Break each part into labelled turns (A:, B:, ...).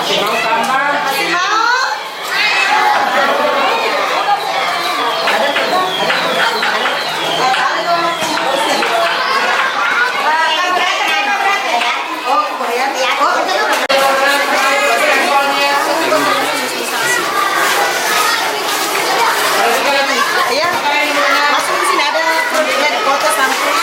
A: Masih mau tambah?
B: Masih mau? Iya, masuk ke sini ada produknya di kota sampai.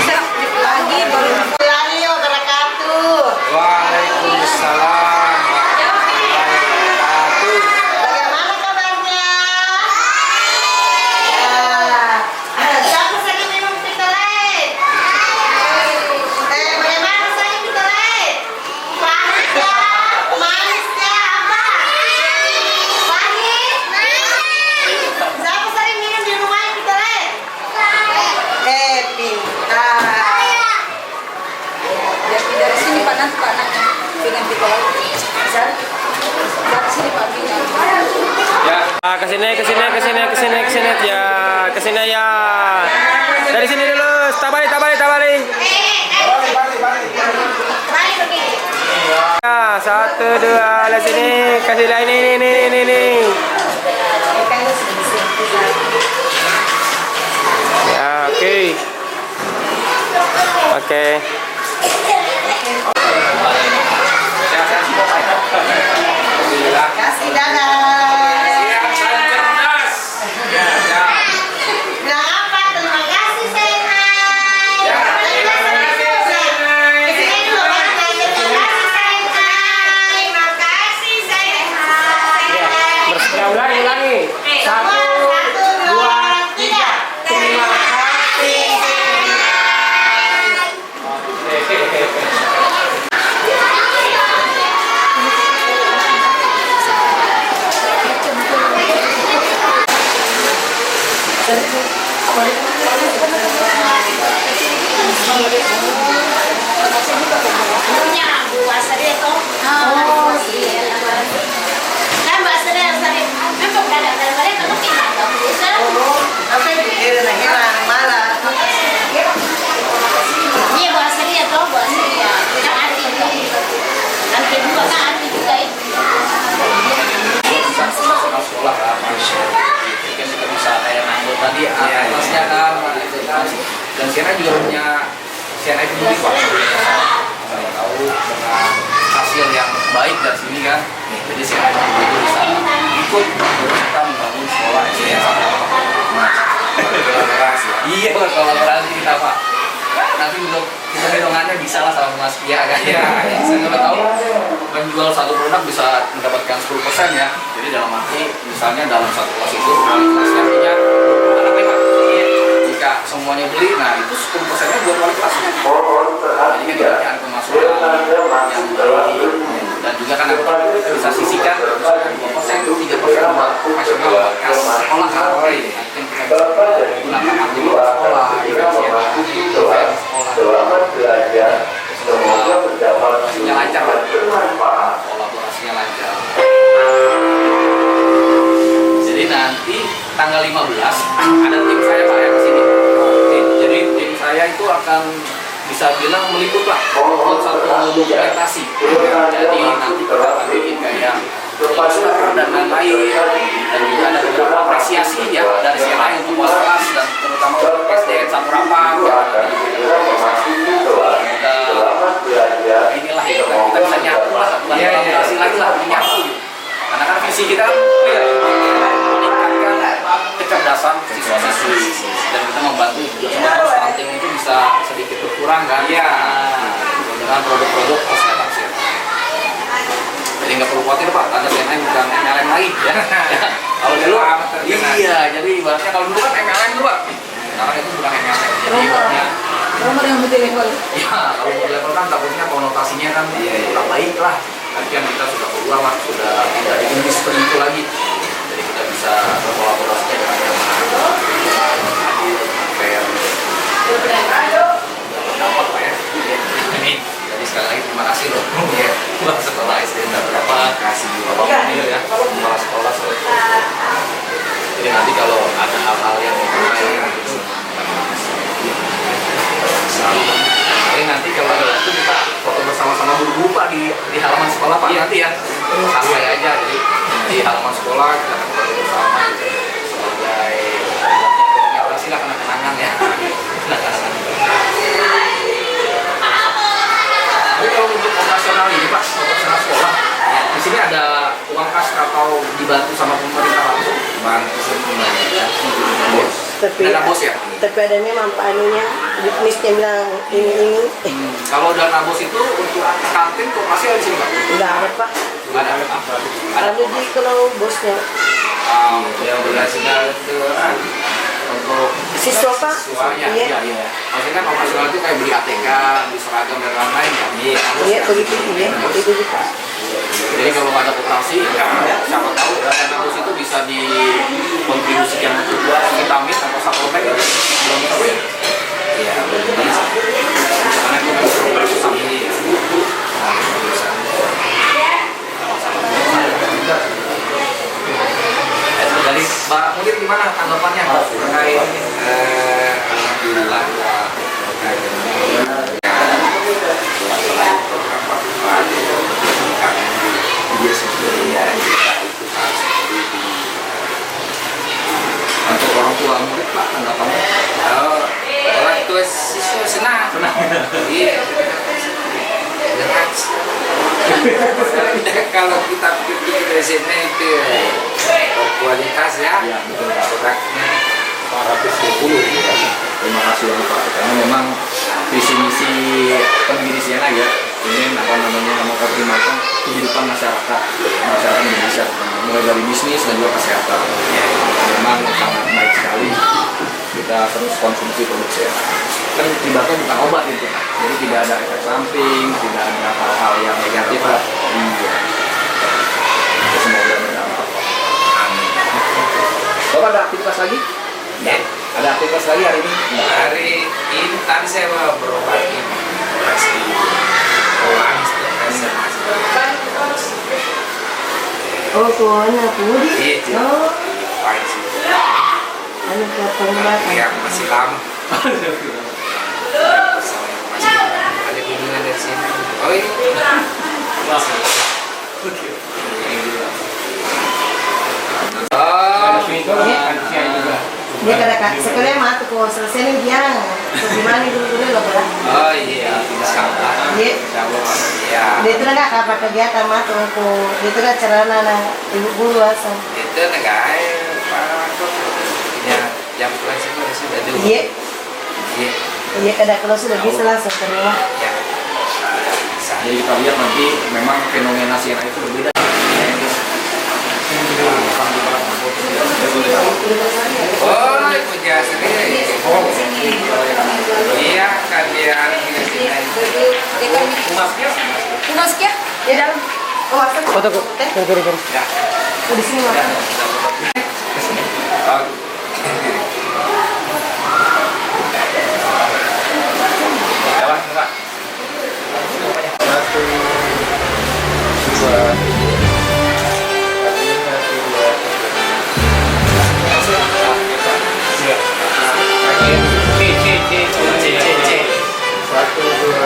B: Bisa lagi baru lagi wabarakatuh.
A: Waalaikumsalam.
B: Bagaimana kabarnya? Siapa sering minum pitolet? Bagaimana sering pitolet? Panisnya? Manisnya apa? Manis? Siapa sering minum di rumah pitolet? Pintar.
C: Dari sini Pak, nanti Pak anaknya dengan kita lagi. Dari sini Pak Bina.
A: Ya, kesini ya, kesini ya. Dari sini dulu, tabari.
B: Balik begini.
A: Ya, 1, 2, lihat sini, kasih lah ini. Ya, oke.
B: Kasih dadah. Bilang apa? Terima kasih, say hi. Kesini dulu, Pak. Terima kasih, say hi.
A: Ulangi. 1, 2, 3. Terima kasih.
B: Punya Bu Asri itu. Oh, iya. Kan Bu Asri sering memang kadang mereka tuh pindah dong. Apa hilang malah. Iya Bu Asri itu, Bu Asri ya. Kan arti itu. Arti dua kan arti juga itu.
D: sama sekolah kan kan kita bisa kayak nanggung tadi atasnya kan itu kan dan Siena juga punya Siena itu juga saya tahu dengan hasil yang baik dari sini kan jadi Siena itu bisa ikut kita membangun sekolah ya iya kolaborasi kita Pak nanti untuk kita hitungannya bisa lah sama Mas Pia kan ya saya nggak tahu menjual satu produk bisa mendapatkan 10% ya jadi dalam arti misalnya dalam satu kelas itu kelasnya punya anak 5 jika semuanya beli nah itu 10%-nya buat wali kelasnya jadi kan ibaratnya ada pemasukan yang baik dan juga kan kita bisa sisihkan misalkan 2%, 3% buat profesional kas sekolah kan itu kita bisa gunakan dulu sekolah kolaborasinya lancar kolaborasinya lancar jadi nanti tanggal 15 ada tim saya Pak yang kesini jadi tim saya itu akan bisa bilang meliput lah buat satu dokumentasi jadi nanti kita akan bikin kayak poster dan lain-lain dan juga ada beberapa apresiasi ya dari Siena untuk kelas dan terutama untuk SDN Samurapang inilah ya kita bisa nyatu lah kolaborasi lagi lah menyatu karena kan visi kita meningkatkan kecerdasan siswa-siswi dan kita membantu stunting itu bisa sedikit berkurang kan dengan produk-produk kesehatan Siena jadi nggak perlu khawatir Pak karena Siena bukan MLM lagi ya kalau dulu iya jadi ibaratnya kalau dulu kan MLM dulu Pak sekarang itu bukan MLM jadi ibaratnya
C: Nomor yang multi level.
D: ya kalau multi level kan takutnya konotasinya kan kurang baik lah tapi kan kita sudah keluar lah sudah tidak di industri itu lagi jadi kita bisa berkolaborasi dengan yang fair dapat Pak ya ini jadi sekali lagi terima kasih loh ya buat sekolah SDN berapa kasih Bapak Munil ya kepala sekolah jadi nanti kalau ada hal-hal yang lain gitu tapi nanti kalau ada waktu kita lah Pak nanti ya. Santai aja jadi di halaman sekolah kita akan bersama sebagai ibaratnya lah kenang-kenangan ya. Kenang-kenangan. Tapi kalau untuk operasional ini Pak, operasional sekolah, di sini ada uang kas atau dibantu sama pemerintah langsung?
A: Bantu semuanya. Bos.
D: Dana bos ya?
C: Tapi ada memang Pak anunya, bisnisnya bilang ini.
D: Kalau dana bos itu untuk kantin koperasi ada di sini Pak?
C: Enggak ada Pak.
D: Nggak ada apa? Ada
C: Ada di kalau bosnya.
A: Yang berhasilnya itu untuk
C: Siswa Pak.
D: siswanya.
C: Iya.
D: Iya. Maksudnya kan operasional itu kayak beli ATK, beli seragam dan lain-lain kan?
A: Iya.
C: Iya begitu iya. Itu juga.
D: Jadi kalau ada koperasi, ya, siapa tahu dana bos itu bisa dikontribusikan untuk vitamin atau suplemen gitu. Belum tahu ya?
A: ya belum bisa.
D: Karena kita harus sambil dari Mbak Mudir gimana tanggapannya terkait ini?
A: Alhamdulillah ya terkait dengan program Pak dia sendiri ya kita itu harus berdiri.
D: Untuk orang tua murid Pak tanggapannya?
A: Orang tua siswa senang. Iya. Dengan kalau kita pikir dari sini itu kualitas ya, produknya
D: 420 ya. Terima kasih banyak Pak karena memang visi misi pendiri Siena ya ingin mempertimbangkan kehidupan masyarakat Indonesia mulai dari bisnis dan juga kesehatan memang sangat baik sekali kita terus konsumsi produk Siena kan ibaratnya bukan obat itu jadi tidak ada efek samping tidak ada hal-hal yang negatif lah iya semoga berdampak amin. Bapak ada aktivitas lagi?
A: ya.
D: Ada aktivitas lagi hari ini?
A: Hari ini tadi saya mau berobat ini operasi ulang stroke masih.
C: Oh, kau anak Budi.
A: Iya.
C: Oh,
A: Fine sih.
C: anak pengobatan.
A: Yang masih lama. Masih ada kunjungan dari sini. Oh ini. Oh,
C: Dia kata sekalian mah tuh kau selesai nih dia. Gimana dulu loh Pak?
A: oh iya, insyaallah.
C: Iya.
A: Insyaallah. Ya.
C: Dia itu nggak apa kegiatan mah tuh dia itu kan cara anak ibu guru asal.
A: Itu negara Pak ya jam pulang sudah dulu.
C: Iya.
A: Iya.
C: Iya kadang kalau sudah bisa langsung ke rumah.
A: Ya.
D: Jadi kita lihat nanti memang fenomena Siena itu berbeda.
A: Oh, itu jasa iya, kalian
C: Umas kia? Di dalam. Oh, asal. Foto kok.
A: ya.
C: Oh, di sini Mas.
A: Oh. Jawab, Pak. 1 2 1 2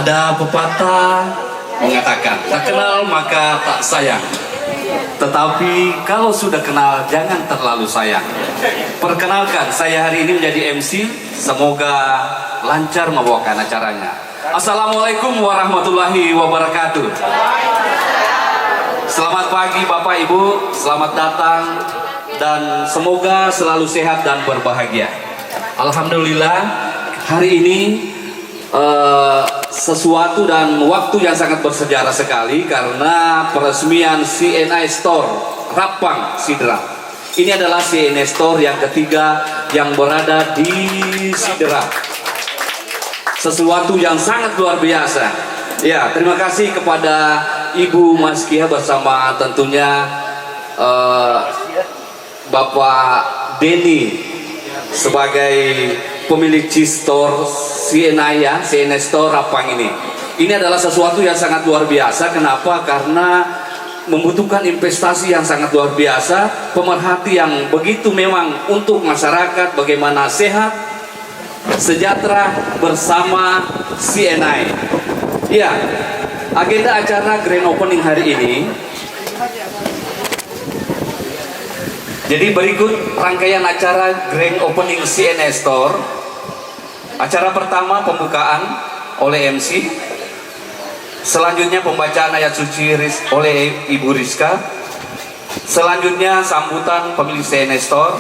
E: Ada pepatah mengatakan, tak kenal maka tak sayang. Tetapi kalau sudah kenal, jangan terlalu sayang. Perkenalkan, saya hari ini menjadi MC. Semoga lancar membawakan acaranya. Assalamualaikum warahmatullahi wabarakatuh. Selamat pagi Bapak Ibu, selamat datang. Dan semoga selalu sehat dan berbahagia. Alhamdulillah, hari ini sesuatu dan waktu yang sangat bersejarah sekali karena peresmian CNI Store Rapang Sidrap. Ini adalah CNI Store yang ketiga yang berada di Sidrap. Sesuatu yang sangat luar biasa. Ya, terima kasih kepada Ibu Maskia bersama tentunya Bapak Denny sebagai pemilik C-Store CNI ya, CNI Store Rapang ini. Ini adalah sesuatu yang sangat luar biasa. Kenapa? Karena membutuhkan investasi yang sangat luar biasa, pemerhati yang begitu memang untuk masyarakat bagaimana sehat, sejahtera bersama CNI. Ya, agenda acara grand opening hari ini. Jadi berikut rangkaian acara grand opening CNI Store. Acara pertama pembukaan oleh MC. Selanjutnya pembacaan ayat suci oleh Ibu Rizka. Selanjutnya sambutan pemilik CNI Store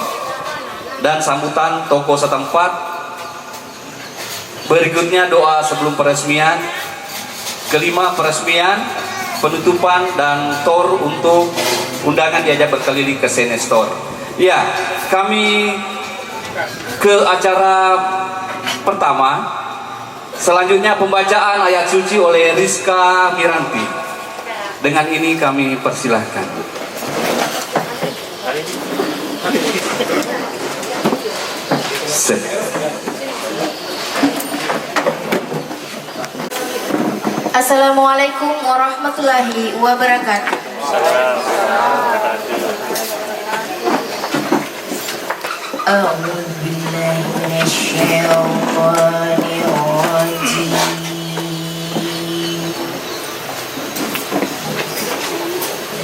E: dan sambutan toko setempat. Berikutnya doa sebelum peresmian. Kelima peresmian, penutupan dan tour untuk undangan diajak berkeliling ke CNI Store. Ya, kami ke acara pertama. Selanjutnya pembacaan ayat suci oleh Rizka Miranti. Dengan ini kami persilahkan.
B: Assalamualaikum warahmatullahi wabarakatuh. أعوذ بالله من الشيطان الرجيم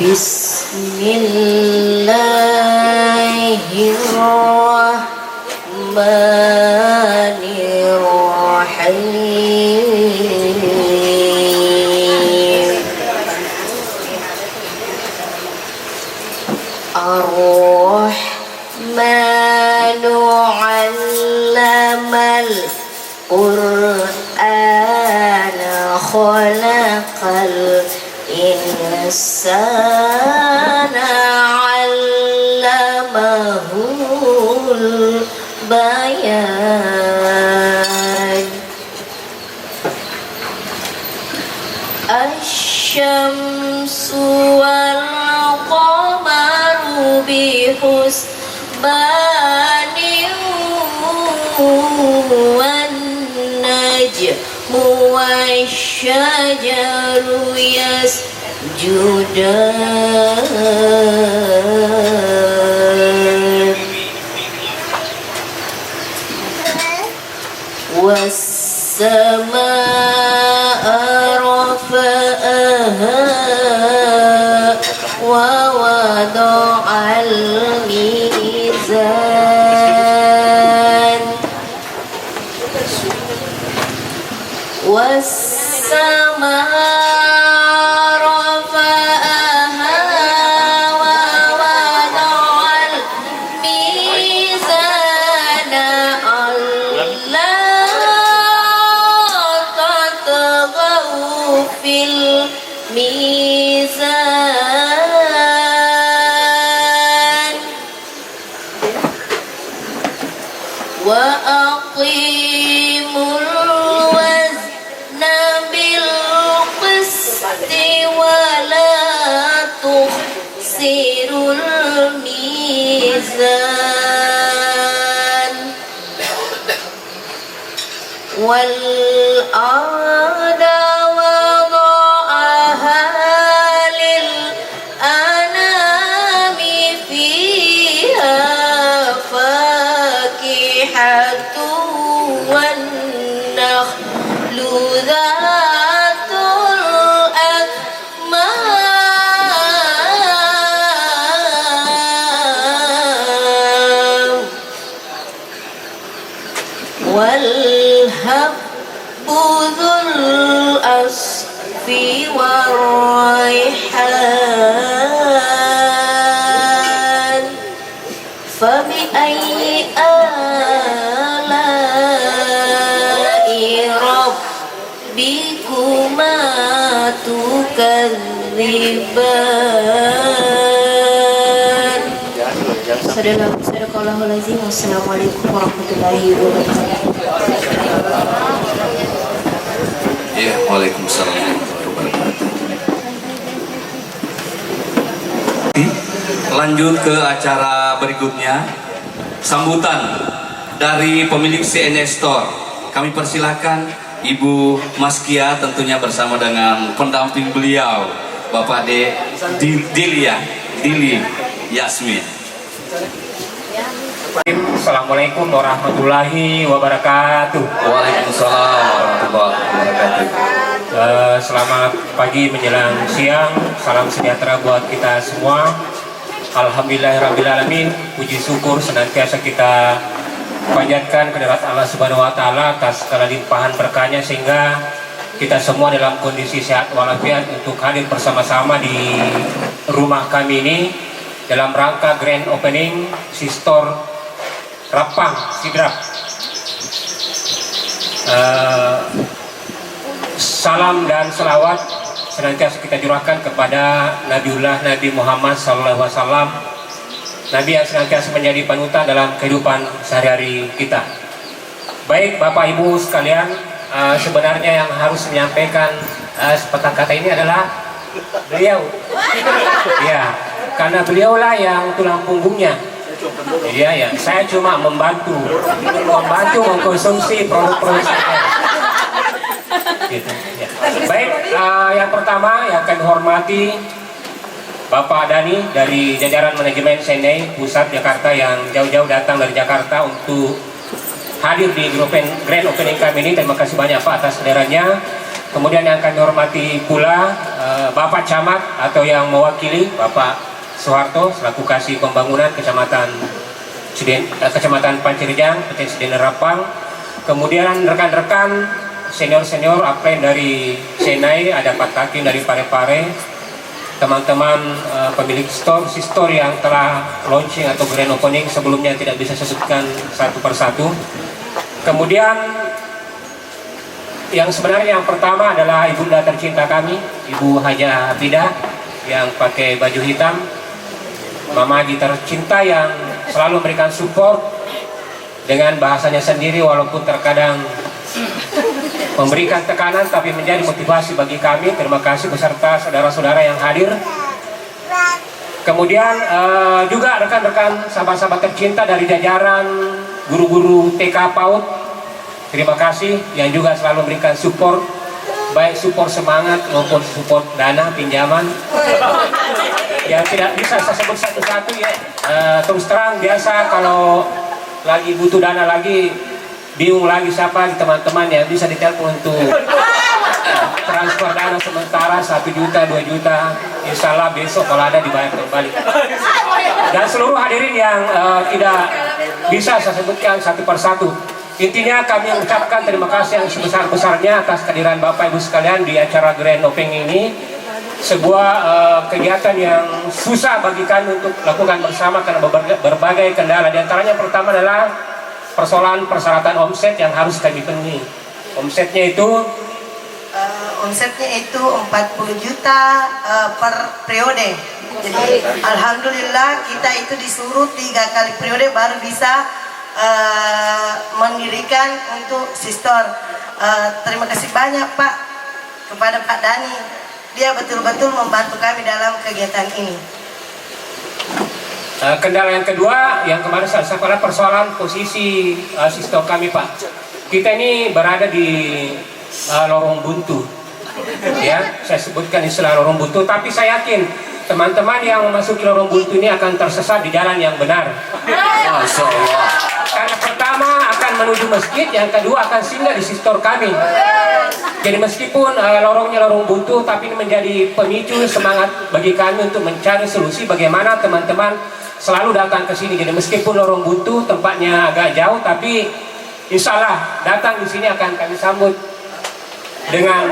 B: بسم الله الرحمن الرحيم الرحمن علم القرآن خلق الإنسان علمه البيان الشمس والقمر بحسبان والنجم والشجر يسجدان والسماء رفعها ووضع الميزان والسماء رفعها ووضع الميزان ألا تطغوا في الميزان وأقيموا الوزن بالقسط ولا تخسروا الميزان والأرض وضعها للأنام فيها فاكهة والنخل ذات والهب ذو العصف والريحان فبأي آلاء ربكما تكذبان. Sadaqallahul azim. Wassalamualaikum warahmatullahi wabarakatuh.
E: Ya, waalaikumsalam warahmatullahi wabarakatuh. Lanjut ke acara berikutnya, sambutan dari pemilik CNS Store. Kami persilahkan Ibu Maskia tentunya bersama dengan pendamping beliau, Bapak Dili Yasmin.
F: Assalamualaikum warahmatullahi wabarakatuh.
E: Waalaikumsalam warahmatullahi wabarakatuh.
F: Selamat pagi menjelang siang. Salam sejahtera buat kita semua. Alhamdulillahirrabbilalamin. Puji syukur senantiasa kita panjatkan kehadirat Allah Subhanahu wa Ta'ala atas segala limpahan berkahnya, sehingga kita semua dalam kondisi sehat walafiat untuk hadir bersama-sama di rumah kami ini dalam rangka grand opening Sistor Rapang Sidrap. Salam dan selawat senantiasa kita curahkan kepada Nabiullah Nabi Muhammad SAW, Nabi yang senantiasa menjadi panutan dalam kehidupan sehari-hari kita. Baik Bapak Ibu sekalian, sebenarnya yang harus menyampaikan sepatah kata ini adalah beliau. Ya, karena beliaulah yang tulang punggungnya. Iya ya, saya cuma membantu mengkonsumsi produk-produk saya. Gitu, ya. Baik, yang pertama yang akan hormati Bapak Dani dari jajaran manajemen CNI Pusat Jakarta yang jauh-jauh datang dari Jakarta untuk hadir di grand opening kami ini. Terima kasih banyak Pak atas kehadirannya. Kemudian yang akan dihormati pula Bapak Camat atau yang mewakili Bapak Soeharto selaku Kasih Pembangunan Kecamatan Pancirjang, Kecamatan Rapang. Kemudian rekan-rekan senior-senior upline dari CNI, ada Pak Takin dari Parepare, teman-teman pemilik store yang telah launching atau grand opening sebelumnya tidak bisa saya sebutkan satu persatu. Kemudian yang sebenarnya yang pertama adalah ibunda tercinta kami, Ibu Haja Hafidah yang pakai baju hitam, Mama Haji tercinta yang selalu memberikan support dengan bahasanya sendiri walaupun terkadang memberikan tekanan tapi menjadi motivasi bagi kami. Terima kasih beserta saudara-saudara yang hadir. Kemudian juga rekan-rekan sahabat-sahabat tercinta dari jajaran guru-guru TK PAUD, terima kasih yang juga selalu memberikan support, baik support semangat maupun support dana pinjaman yang tidak bisa saya sebut satu-satu ya. Terus terang biasa kalau lagi butuh dana lagi bingung lagi siapa di teman-teman yang bisa ditelepon untuk transfer dana sementara 1 juta 2 juta, insya Allah besok kalau ada dibayar kembali. Dan seluruh hadirin yang tidak bisa saya sebutkan satu persatu, intinya kami mengucapkan terima kasih yang sebesar-besarnya atas kehadiran Bapak Ibu sekalian di acara grand opening ini. Sebuah kegiatan yang susah bagi kami untuk lakukan bersama karena berbagai kendala. Di antaranya pertama adalah persoalan persyaratan omset yang harus kami penuhi. Omsetnya itu
G: 40 juta per periode. Jadi alhamdulillah kita itu disuruh 3 kali periode baru bisa mendirikan untuk Sistor. Terima kasih banyak Pak kepada Pak Dani. Dia betul-betul membantu kami dalam kegiatan ini.
F: Kendala yang kedua yang kemarin saya sampaikan persoalan posisi Sistor kami Pak. Kita ini berada di lorong buntu, ya saya sebutkan istilah lorong buntu, tapi saya yakin teman-teman yang memasuki lorong buntu ini akan tersesat di jalan yang benar. Masya Allah. Karena pertama akan menuju masjid, yang kedua akan singgah di Sistor kami. Jadi meskipun lorongnya lorong buntu, tapi ini menjadi pemicu semangat bagi kami untuk mencari solusi bagaimana teman-teman selalu datang ke sini. Jadi meskipun lorong buntu tempatnya agak jauh, tapi insya Allah datang di sini akan kami sambut dengan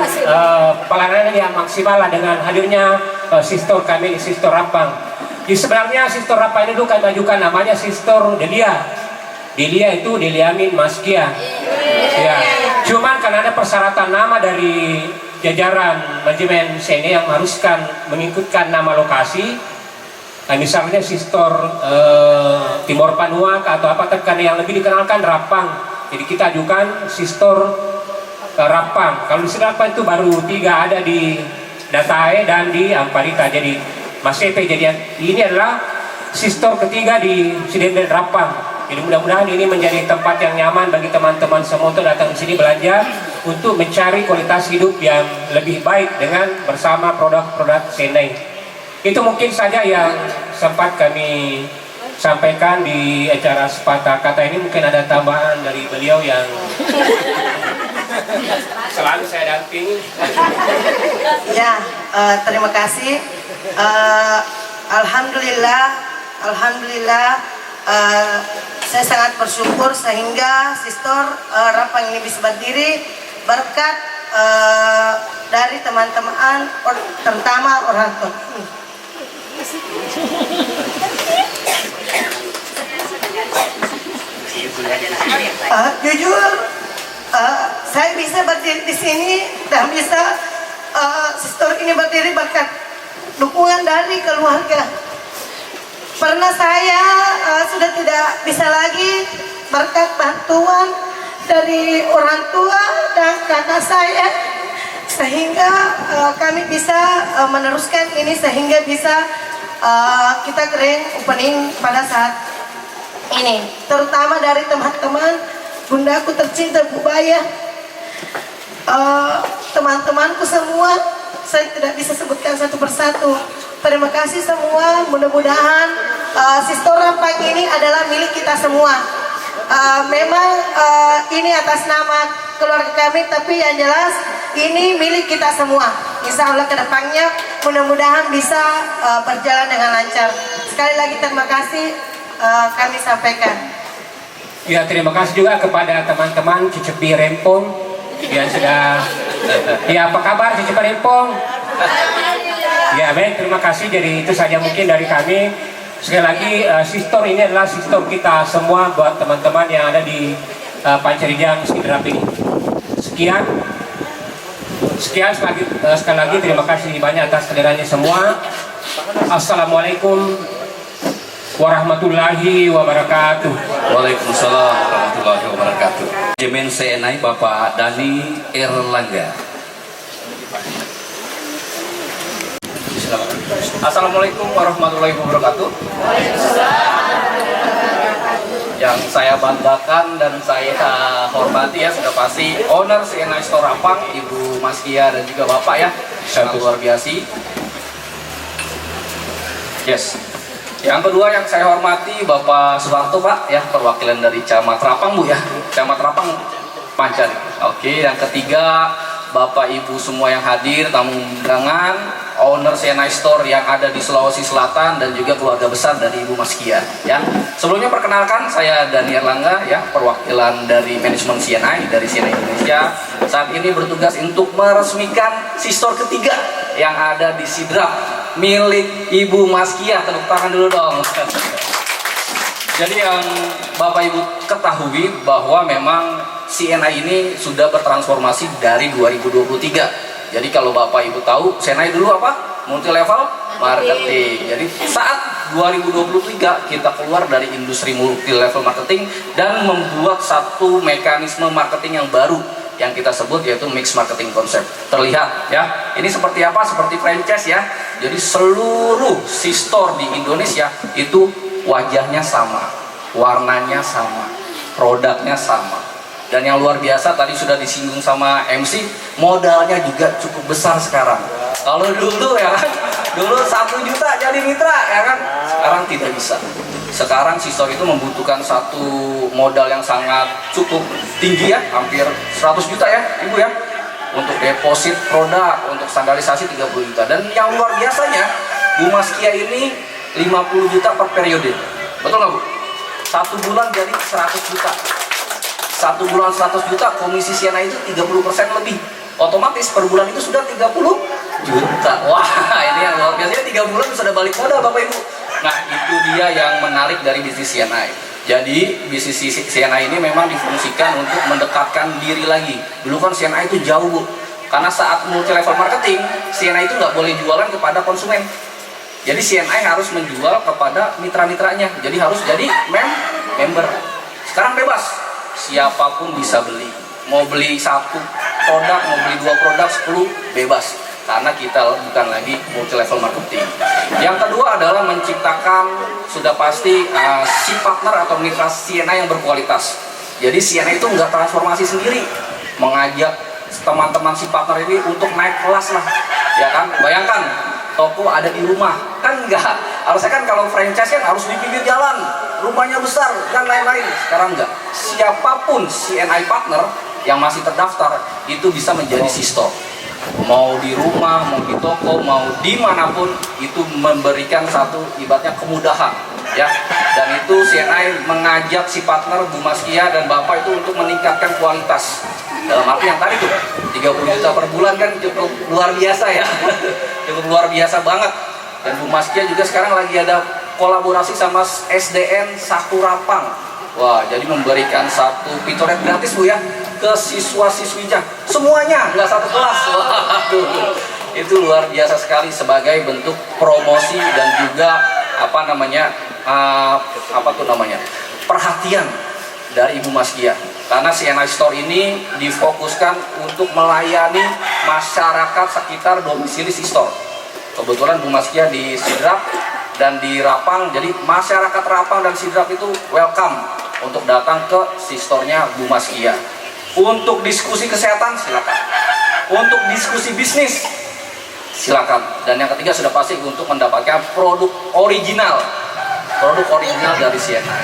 F: pelayanan yang maksimal lah dengan hadirnya Sister kami, Sister Rapang. Jadi sebenarnya Sister Rapang ini dulu kami ajukan namanya Sister Delia. Delia itu Deliamin Maskia. Ya. Cuman karena ada persyaratan nama dari jajaran manajemen CNI yang haruskan mengikutkan nama lokasi, misalnya Sister Timor Panua atau apa tekan yang lebih dikenalkan Rapang. Jadi kita ajukan Sister Rapang. Kalau di Rapang itu baru 3 ada di Datae dan di Amparita. Jadi Mas Epe, jadi ini adalah Sister ketiga di Sidenden Rapang. Jadi mudah-mudahan ini menjadi tempat yang nyaman bagi teman-teman semua untuk datang di sini belanja untuk mencari kualitas hidup yang lebih baik dengan bersama produk-produk CNI. Itu mungkin saja yang sempat kami sampaikan di acara sepatah kata ini. Mungkin ada tambahan dari beliau yang selalu saya dampingi.
G: Ya, terima kasih. Alhamdulillah, saya sangat bersyukur sehingga Sister Rapang ini bisa berdiri berkat dari teman-teman, terutama orang tua. Jujur, saya bisa berdiri di sini dan bisa Sister ini berdiri berkat dukungan dari keluarga. Pernah saya sudah tidak bisa lagi berkat bantuan dari orang tua dan kakak saya, sehingga kami bisa meneruskan ini sehingga bisa kita grand opening pada saat ini, terutama dari teman-teman bundaku tercinta Bu Baya, teman-temanku semua, saya tidak bisa sebutkan satu persatu. Terima kasih semua. Mudah-mudahan Sister Rapang ini adalah milik kita semua. Memang ini atas nama keluarga kami, tapi yang jelas ini milik kita semua. Insya Allah kedepannya mudah-mudahan bisa berjalan dengan lancar. Sekali lagi terima kasih kami sampaikan.
F: Ya, terima kasih juga kepada teman-teman Cecepi Rempong yang sudah. Ya, apa kabar Cecepi Rempong? Ya, baik, terima kasih. Jadi itu saja mungkin dari kami. Sekali lagi, Sister ini adalah Sister kita semua buat teman-teman yang ada di Pancarijang Sidrap ini. Sekian sekali lagi terima kasih banyak atas kehadirannya semua. Assalamualaikum warahmatullahi wabarakatuh.
E: Waalaikumsalam warahmatullahi wabarakatuh. Manajemen CNI Bapak Dani Erlangga.
D: Assalamualaikum warahmatullahi wabarakatuh. Yang saya banggakan dan saya hormati ya sudah pasti owner CNI Store Rapang, Ibu Maskia dan juga Bapak ya, sangat luar biasa. Yes. Yang kedua yang saya hormati Bapak Suharto Pak ya, perwakilan dari Camat Rapang Bu ya, Camat Rapang Pancar. Oke, yang ketiga Bapak Ibu semua yang hadir, tamu undangan, owner CNI Store yang ada di Sulawesi Selatan dan juga keluarga besar dari Ibu Maskia ya. Sebelumnya perkenalkan saya Dani Erlangga ya, perwakilan dari manajemen CNI dari CNI Indonesia. Saat ini bertugas untuk meresmikan Store ketiga yang ada di Sidrap milik Ibu Maskia. Tepuk tangan dulu dong. Jadi yang Bapak Ibu ketahui bahwa memang CNI ini sudah bertransformasi dari 2023. Jadi kalau Bapak Ibu tahu, CNI dulu apa? Multi level marketing. Jadi saat 2023 kita keluar dari industri multi level marketing dan membuat satu mekanisme marketing yang baru yang kita sebut yaitu mix marketing concept. Terlihat ya, ini seperti apa? Seperti franchise ya. Jadi seluruh store di Indonesia itu wajahnya sama, warnanya sama, produknya sama. Dan yang luar biasa tadi sudah disinggung sama MC, modalnya juga cukup besar sekarang. Kalau dulu ya kan, dulu 1 juta jadi mitra ya kan, sekarang tidak bisa. Sekarang Store itu membutuhkan satu modal yang sangat cukup tinggi ya, hampir 100 juta ya Ibu ya, untuk deposit produk, untuk standarisasi 30 juta. Dan yang luar biasanya Bu Maskia ini 50 juta per periode. Betul nggak Bu? 1 bulan jadi 100 juta. 1 bulan 100 juta, komisi CNI itu 30% lebih. Otomatis per bulan itu sudah 30 juta. Wah, ini yang luar biasa. 3 bulan sudah balik modal Bapak Ibu. Nah, itu dia yang menarik dari bisnis CNI. Jadi bisnis CNI ini memang difungsikan untuk mendekatkan diri lagi. Dulu kan CNI itu jauh, Bu. Karena saat multi level marketing, CNI itu nggak boleh jualan kepada konsumen. Jadi CNI harus menjual kepada mitra-mitranya. Jadi harus jadi member. Sekarang bebas, siapapun bisa beli. Mau beli 1 produk, mau beli 2 produk, 10 bebas. Karena kita bukan lagi multi level marketing. Yang kedua adalah menciptakan sudah pasti si partner atau mitra CNI yang berkualitas. Jadi CNI itu nggak transformasi sendiri, mengajak teman-teman si partner ini untuk naik kelas lah, ya kan? Bayangkan toko ada di rumah, kan enggak. Harusnya kan kalau franchise kan harus di pinggir jalan, rumahnya besar dan lain-lain. Sekarang enggak. Siapapun CNI partner yang masih terdaftar itu bisa menjadi sistor. Mau di rumah, mau di toko, mau dimanapun itu memberikan satu ibaratnya kemudahan, ya. Dan itu CNI mengajak si partner Bu Maskia dan Bapak itu untuk meningkatkan kualitas. Dalam arti yang tadi tuh 30 juta per bulan kan cukup luar biasa ya. Cukup luar biasa banget. Dan Bu Maskia juga sekarang lagi ada kolaborasi sama SDN Satu Rapang. Wah, jadi memberikan satu pitoret gratis Bu ya ke siswa-siswinya. Semuanya, nggak satu kelas. Waduh, itu luar biasa sekali sebagai bentuk promosi dan juga perhatian dari Ibu Maskia. Karena CNI Store ini difokuskan untuk melayani masyarakat sekitar domisili si store. Kebetulan Bu Maskia di Sidrap dan di Rapang, jadi masyarakat Rapang dan Sidrap itu welcome untuk datang ke si store-nya Bu Maskia. Untuk diskusi kesehatan silakan. Untuk diskusi bisnis silakan. Dan yang ketiga sudah pasti untuk mendapatkan produk original dari CNI.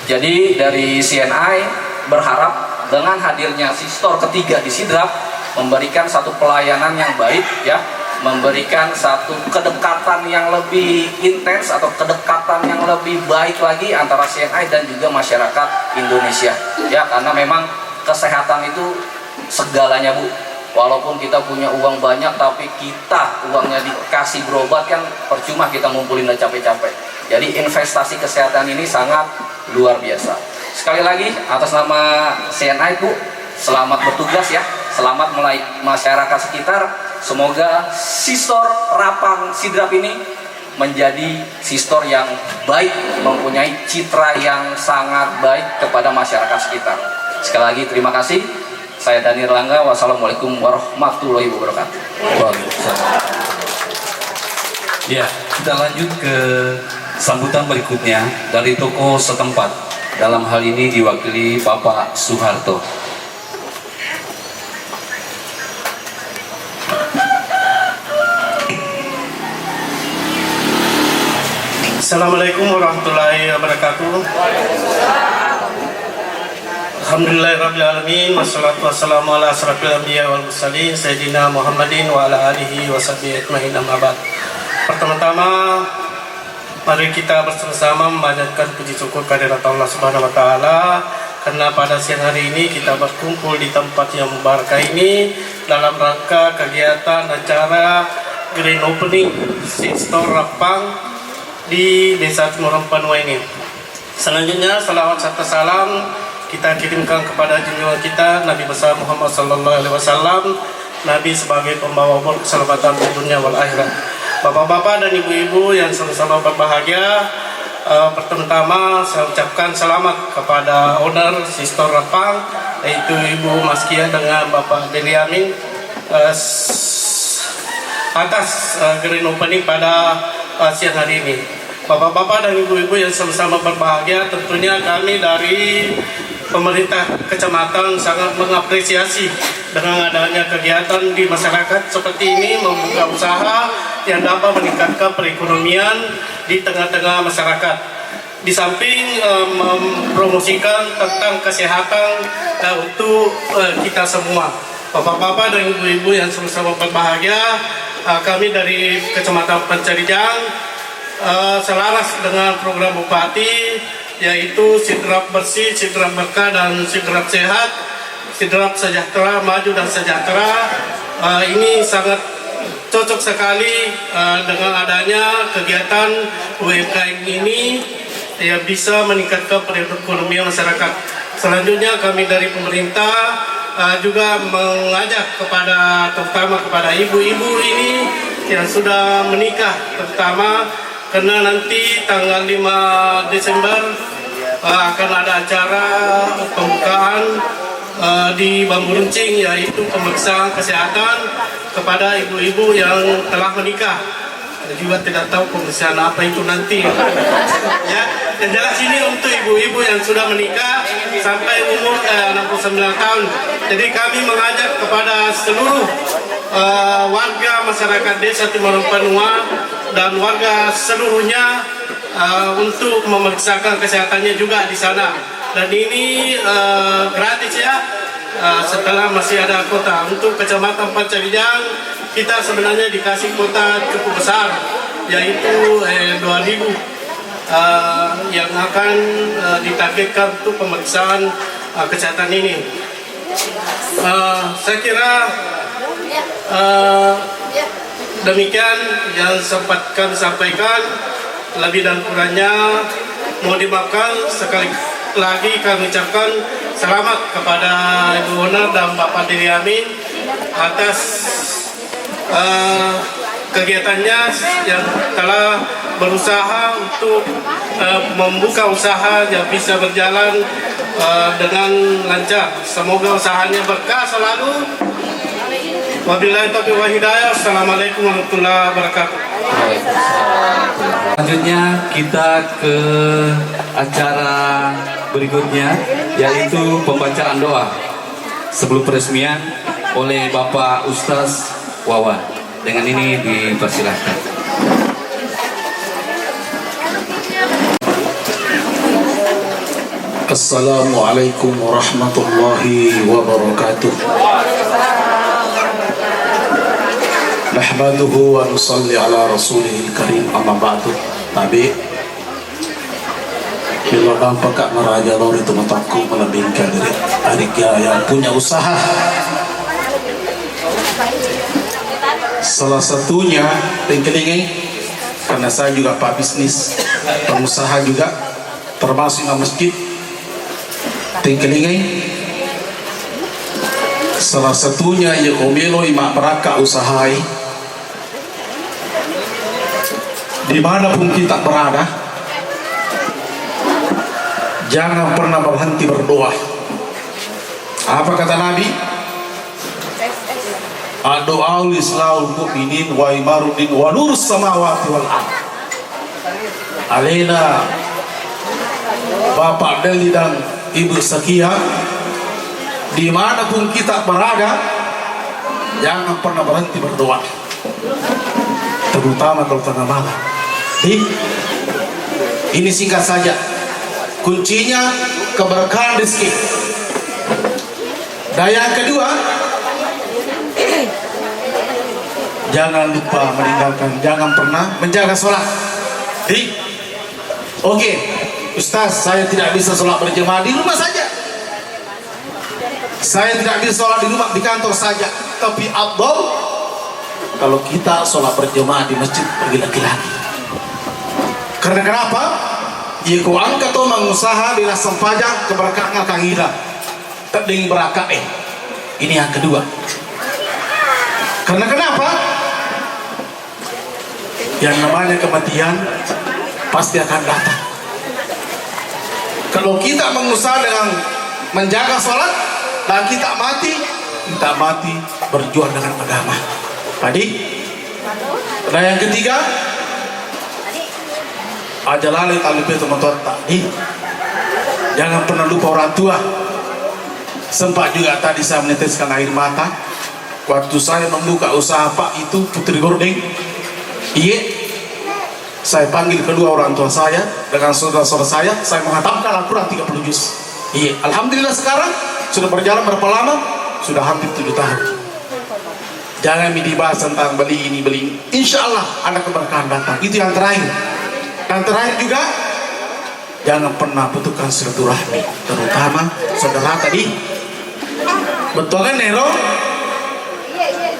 D: Jadi dari CNI berharap dengan hadirnya si store ketiga di Sidrap memberikan satu pelayanan yang baik, ya, memberikan satu kedekatan yang lebih intens atau kedekatan yang lebih baik lagi antara CNI dan juga masyarakat Indonesia, ya, karena memang kesehatan itu segalanya Bu. Walaupun kita punya uang banyak tapi kita uangnya dikasih berobat kan percuma kita ngumpulin dan capek-capek. Jadi investasi kesehatan ini sangat luar biasa. Sekali lagi atas nama CNI Bu, selamat bertugas ya, selamat melayani masyarakat sekitar. Semoga Sistor Rapang Sidrap ini menjadi sistor yang baik, mempunyai citra yang sangat baik kepada masyarakat sekitar. Sekali lagi terima kasih. Saya Dani Erlangga. Wassalamualaikum warahmatullahi wabarakatuh.
E: Ya, kita lanjut ke sambutan berikutnya dari toko setempat. Dalam hal ini diwakili Bapak Soeharto.
H: Assalamualaikum warahmatullahi wabarakatuh. Alhamdulillahirrahmanirrahim. Wassalatu wassalamu ala asrafil anbiya wal mursalin Sayyidina Muhammadin wa ala alihi wa sahbihi ajma'in, amma ba'd. Pertama-tama mari kita bersama-sama memanjatkan puji syukur kehadirat Allah Subhanahu wa taala karena pada siang hari ini kita berkumpul di tempat yang mubarakah ini dalam rangka kegiatan acara Grand Opening Sistor Rapang di Desa Timurang Panua ini. Selanjutnya salawat serta salam kita kirimkan kepada junjungan kita Nabi besar Muhammad sallallahu alaihi wasallam, Nabi sebagai pembawa keselamatan di dunia wal akhirat. Bapak-bapak dan ibu-ibu yang sama-sama berbahagia, pertama-tama saya ucapkan selamat kepada owner Sistor Rapang, yaitu Ibu Maskia dengan Bapak Deliamin atas grand opening pada siang hari ini. Bapak-bapak dan ibu-ibu yang sama-sama berbahagia, tentunya kami dari pemerintah kecamatan sangat mengapresiasi dengan adanya kegiatan di masyarakat seperti ini, membuka usaha yang dapat meningkatkan perekonomian di tengah-tengah masyarakat. Di samping mempromosikan tentang kesehatan untuk kita semua. Bapak-bapak dan ibu-ibu yang sama-sama berbahagia, kami dari Kecamatan Pancarijang selaras dengan program Bupati yaitu sidrap bersih, sidrap berkah, dan sidrap sehat, sidrap sejahtera, maju dan sejahtera. Ini sangat cocok sekali dengan adanya kegiatan UMKM ini, ya bisa meningkatkan perekonomian masyarakat. Selanjutnya kami dari pemerintah juga mengajak terutama kepada ibu-ibu ini yang sudah menikah, terutama karena nanti tanggal 5 Desember akan ada acara pembukaan di Bambu Runcing, yaitu pemeriksaan kesehatan kepada ibu-ibu yang telah menikah. Saya juga tidak tahu pemeriksaan apa itu nanti. Ya, yang jelas ini untuk ibu-ibu yang sudah menikah sampai umur 69 tahun. Jadi kami mengajak kepada seluruh warga masyarakat Desa Timur Panua dan warga seluruhnya untuk memeriksakan kesehatannya juga di sana. Dan ini gratis ya. Setelah masih ada kota. Untuk Kecamatan Pancarijang kita sebenarnya dikasih kota cukup besar, yaitu 2.000 yang akan ditargetkan untuk pemeriksaan kesehatan ini. Saya kira demikian yang sempat kami sampaikan. Lebih dan kurangnya mohon dimaafkan. Sekali lagi kami ucapkan selamat kepada Ibu Honor dan Bapak Diri Amin atas kegiatannya yang telah berusaha untuk membuka usaha yang bisa berjalan dengan lancar. Semoga usahanya berkah selalu. Wabillahi taufiq wal hidayah. Assalamualaikum warahmatullahi wabarakatuh.
E: Selanjutnya kita ke acara berikutnya, yaitu pembacaan doa sebelum peresmian oleh Bapak Ustaz Wawan. Dengan ini dipersilahkan.
I: Assalamualaikum warahmatullahi wabarakatuh. Nahmaduhu wa nusalli ala rasulihil karim, amma ba'du. Tabi bila dampak kak meraja lor itu mataku melebihkan diri adiknya yang punya usaha. Salah satunya tengkelingi, karena saya juga pak bisnis, pengusaha juga, termasuk imam masjid. Tengkelingi salah satunya ya komelo imak meraka usahai. Dimanapun kita berada, jangan pernah berhenti berdoa. Apa kata Nabi? Doa lislaul mu'minin wa imarudin wa nurus samawati wal ard. Alena Bapak Deli dan Ibu Sakia, dimanapun kita berada, jangan pernah berhenti berdoa, terutama kalau tengah malam. Ini singkat saja, kuncinya keberkahan rezeki. Dan yang kedua, jangan lupa meninggalkan, jangan pernah menjaga sholat. Oke, Ustaz, saya tidak bisa sholat berjemaah di rumah saja. Saya tidak bisa sholat di rumah, di kantor saja. Tapi afdal kalau kita sholat berjemaah di masjid, pergi laki-laki. Karena kenapa? Ya kau angkat tu mengusaha di lasam pajak keberkahan akan hilang. Terding berakak Ini yang kedua. Karena kenapa? Yang namanya kematian pasti akan datang. Kalau kita mengusaha dengan menjaga sholat dan kita mati berjuang dengan agama. Tadi. Dan yang ketiga, ajalali talibe teman-teman tadi. Jangan pernah lupa orang tua. Sempat juga tadi saya meneteskan air mata waktu saya membuka usaha Pak itu Putri Gordeng. Iya, saya panggil kedua orang tua saya dengan saudara-saudara saya menghatamkan Al-Quran 30 juz. Iya, alhamdulillah sekarang sudah berjalan berapa lama? Sudah hampir 7 tahun. Jangan dibahas tentang beli ini beli ini. Insya Allah ada keberkahan datang. Itu yang terakhir. Yang terakhir juga, jangan pernah putuskan silaturahmi, terutama saudara tadi. Betul kan Nero?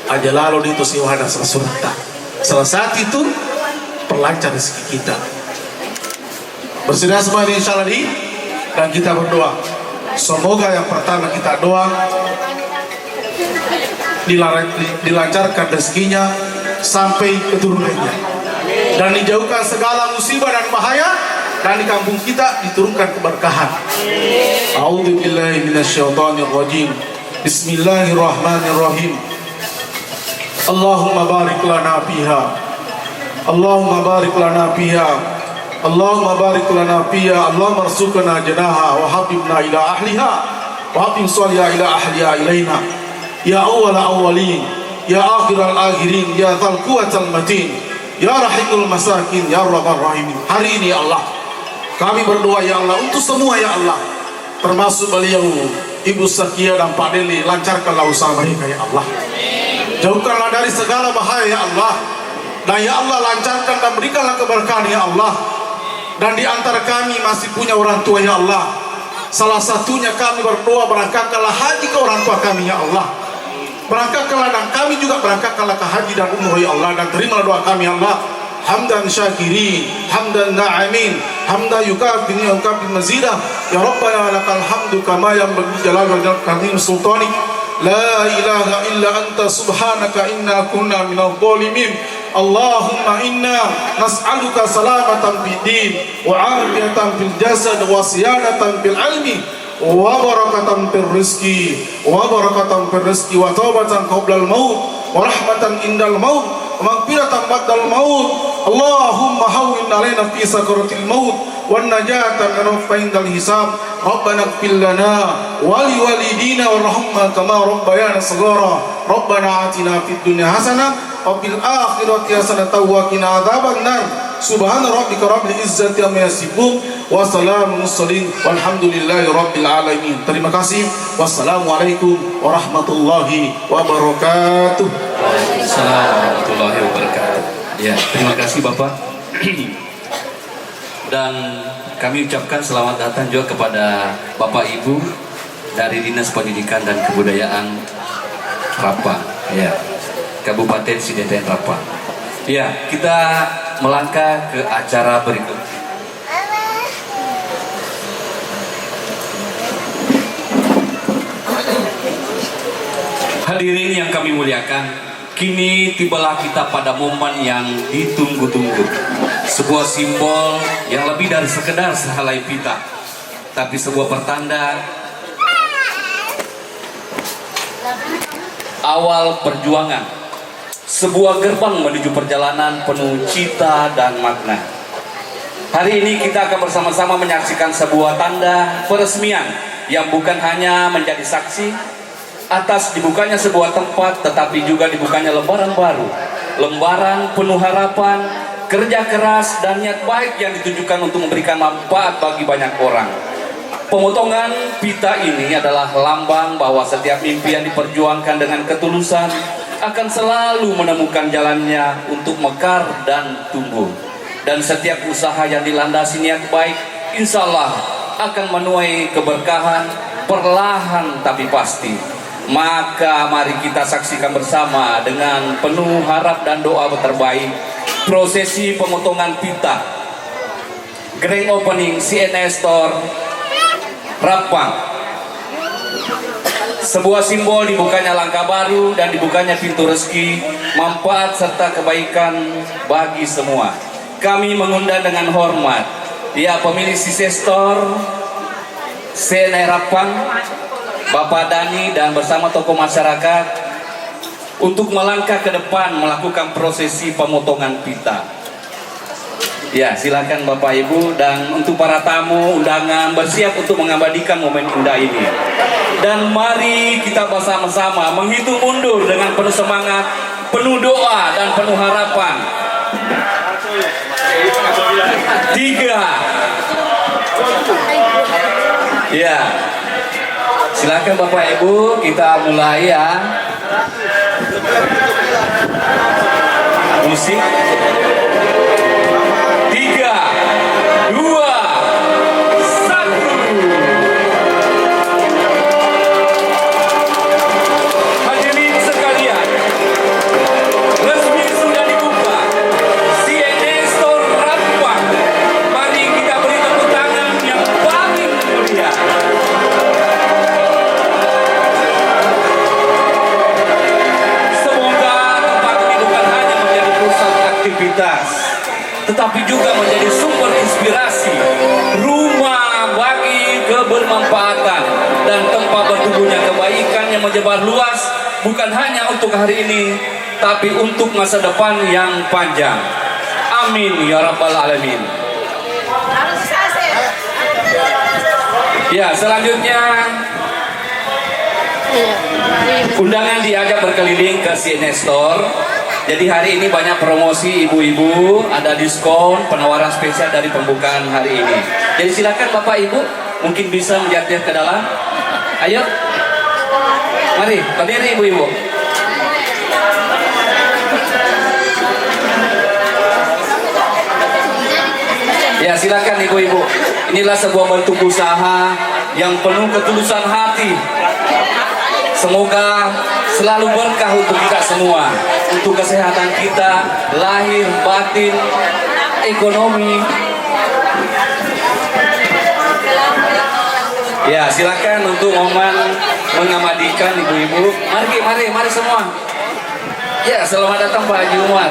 I: Aja lalu itu si wahana surta. Salah satu itu perlancar rezeki kita. Bersedia semua insya Allah dan kita berdoa. Semoga yang pertama kita doa dilancarkan rezekinya sampai keturunannya dan dijauhkan segala musibah dan bahaya, dan di kampung kita diturunkan keberkahan. A'udzubillahi minasyaitonirrajim. Bismillahirrahmanirrahim. Allahumma barik lana fiha. Allahumma barik lana fiha. Allahumma barik lana fiha. Allahumma arzuqna janaha wa habibna ila ahliha wa habib salihah ila ahliha ilaina. Ya awwal awwalin, ya akhiral akhirin, ya dzal quwwatal matin, ya rahimul masakin, ya rabbal rahimin. Hari ini ya Allah, kami berdoa ya Allah untuk semua ya Allah, termasuk beliau Ibu Sakia dan Pak Deli, lancarkanlah usaha mereka ya Allah. Jauhkanlah dari segala bahaya ya Allah. Dan ya Allah lancarkan dan berikanlah keberkahan ya Allah. Dan di antara kami masih punya orang tua ya Allah. Salah satunya kami berdoa berangkatkanlah haji ke orang tua kami ya Allah. Berangkatkanlah dan kami juga berangkatkanlah ke haji dan umroh ya Allah, dan terimalah doa kami ya Allah. Hamdan syakirin, hamdan na'imin, hamdan yukafi mazidah. Ya Rabbana lakal hamdu kama yanbaghi jalal wajhika sultanik. La ilaha illa anta subhanaka inna kunna minadh dhalimin. Allahumma inna nas'aluka salamatan fid din wa 'afiyatan fil jasad wa siyadatan fil ilmi wa barakatan fil rizqi wa taubatan qablal maut wa rahmatan indal maut wa maghfiratan ba'dal maut. Allahumma hawwin 'alaina fi sakaratil maut wan najatan min indal hisab. Rabbana ighfir lana wa li walidina warhamna kama rabbayana shaghara. Rabbana atina fid dunya hasanah wa fil akhirati hasanatan wa qina adzabannar. Subhana rabbika rabbil izzati amma yasifun wa salamun mursalin walhamdulillahi rabbil alamin. Terima kasih. Wassalamualaikum warahmatullahi wabarakatuh.
E: Waalaikumsalam warahmatullahi wabarakatuh. Ya, terima kasih Bapak. Dan kami ucapkan selamat datang juga kepada Bapak Ibu dari Dinas Pendidikan dan Kebudayaan Rapa, ya, Kabupaten Sideten Rapa. Ya, kita melangkah ke acara berikut. Hadirin yang kami muliakan, kini tibalah kita pada momen yang ditunggu-tunggu. Sebuah simbol yang lebih dari sekedar sehelai pita, tapi sebuah pertanda awal perjuangan, sebuah gerbang menuju perjalanan penuh cita dan makna. Hari ini kita akan bersama-sama menyaksikan sebuah tanda peresmian yang bukan hanya menjadi saksi atas dibukanya sebuah tempat, tetapi juga dibukanya lembaran baru, lembaran penuh harapan, kerja keras dan niat baik yang ditujukan untuk memberikan manfaat bagi banyak orang. Pemotongan pita ini adalah lambang bahwa setiap mimpi yang diperjuangkan dengan ketulusan akan selalu menemukan jalannya untuk mekar dan tumbuh. Dan setiap usaha yang dilandasi niat baik, insya Allah akan menuai keberkahan perlahan tapi pasti. Maka mari kita saksikan bersama dengan penuh harap dan doa terbaik prosesi pemotongan pita grand opening CNS Store Rapang. Sebuah simbol dibukanya langkah baru dan dibukanya pintu rezeki, manfaat serta kebaikan bagi semua. Kami mengundang dengan hormat ya pemilik CNS Store CNS Rapang, Bapak Dani, dan bersama tokoh masyarakat untuk melangkah ke depan melakukan prosesi pemotongan pita. Ya, silakan Bapak Ibu, dan untuk para tamu undangan bersiap untuk mengabadikan momen indah ini. Dan mari kita bersama-sama menghitung mundur dengan penuh semangat, penuh doa dan penuh harapan. 3. Ya. Silakan Bapak Ibu, kita mulai ya. Musik. 3, 2, tetapi juga menjadi sumber inspirasi, rumah bagi kebermanfaatan dan tempat bertumbuhnya kebaikan yang menyebar luas, bukan hanya untuk hari ini, tapi untuk masa depan yang panjang. Amin ya rabbal alamin. Ya, selanjutnya undangan diajak berkeliling ke CNS Store. Jadi hari ini banyak promosi ibu-ibu, ada diskon, penawaran spesial dari pembukaan hari ini. Jadi silakan Bapak Ibu, mungkin bisa menjadi ke dalam. Ayo, mari berdiri ibu-ibu. Ya silakan ibu-ibu. Inilah sebuah bentuk usaha yang penuh ketulusan hati. Semoga selalu berkah untuk kita semua, untuk kesehatan kita, lahir, batin, ekonomi. Ya silakan untuk momen mengamadikan ibu-ibu. Mari semua. Ya selamat datang Pak Haji Umar.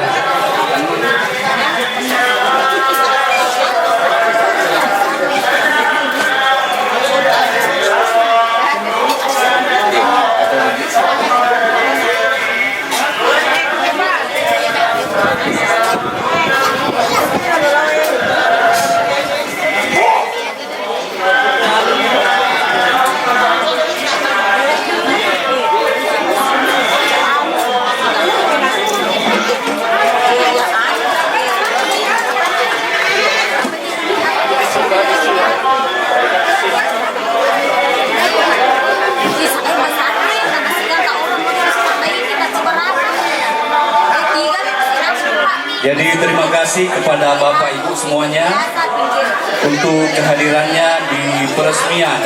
E: Jadi terima kasih kepada Bapak Ibu semuanya untuk kehadirannya di peresmian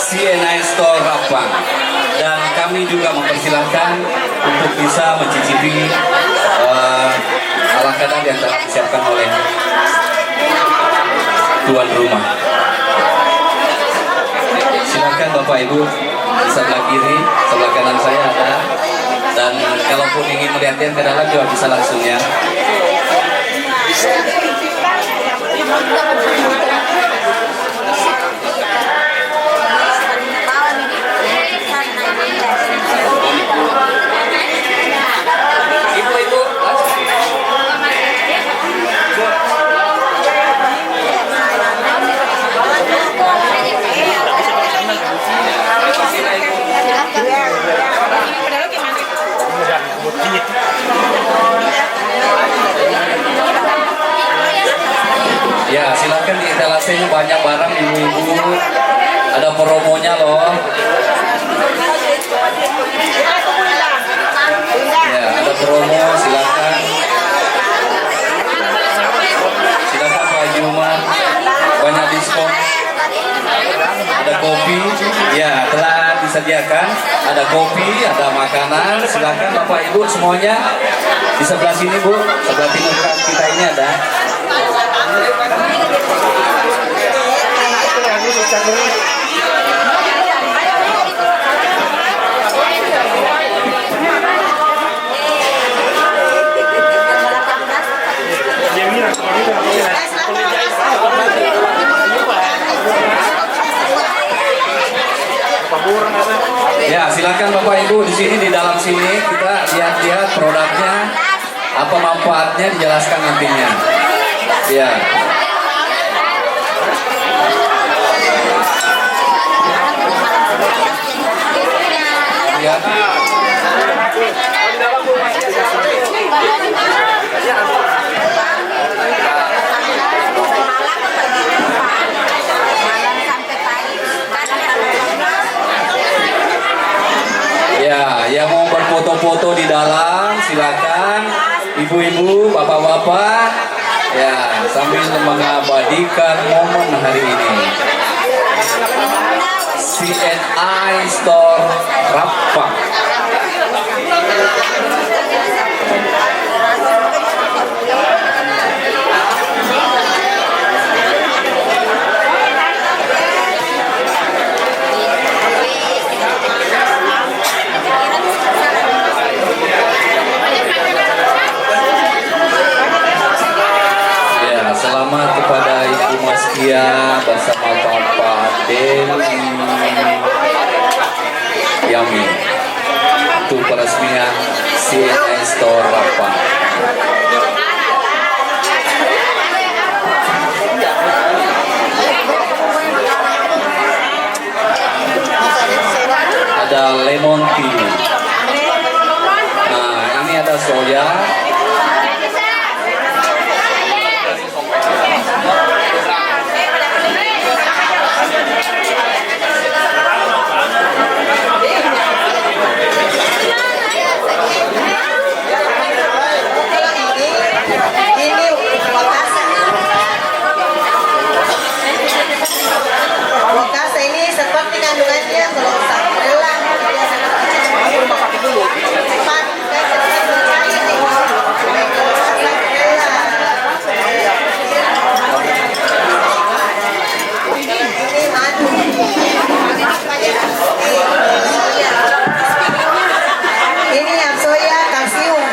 E: CNS Store Rapang. Dan kami juga mempersilahkan untuk bisa mencicipi ala kadar yang telah disiapkan oleh tuan rumah. Silakan Bapak Ibu, di sebelah kiri, sebelah kanan saya ada. Dan kalaupun ingin melihatnya ke dalam juga bisa langsung ya. Ibu-ibu ya silakan di etalasenya banyak barang ibu-ibu, ada promonya loh. Ya ada promo, silakan Pak Haji Umar, banyak diskon. Ada kopi, ya telah disediakan. Ada kopi, ada makanan. Silakan Bapak Ibu semuanya. Di sebelah sini Bu, sebelah timur kita ini ada. Ya, silakan Bapak Ibu di sini, di dalam sini kita lihat-lihat produknya, apa manfaatnya dijelaskan nantinya. Ya. Ya. Ya, yang mau berfoto-foto di dalam silakan, ibu-ibu, bapak-bapak, ya sambil mengabadikan momen hari ini. CNI Store Rapang. Yamin. Itu peresmian CNA Store Rapang. Ada lemon tea. Nah, ini ada soya.
G: Ini Wakasa ini seperti kandungannya kalau sakrelang ini yang soya kalsium.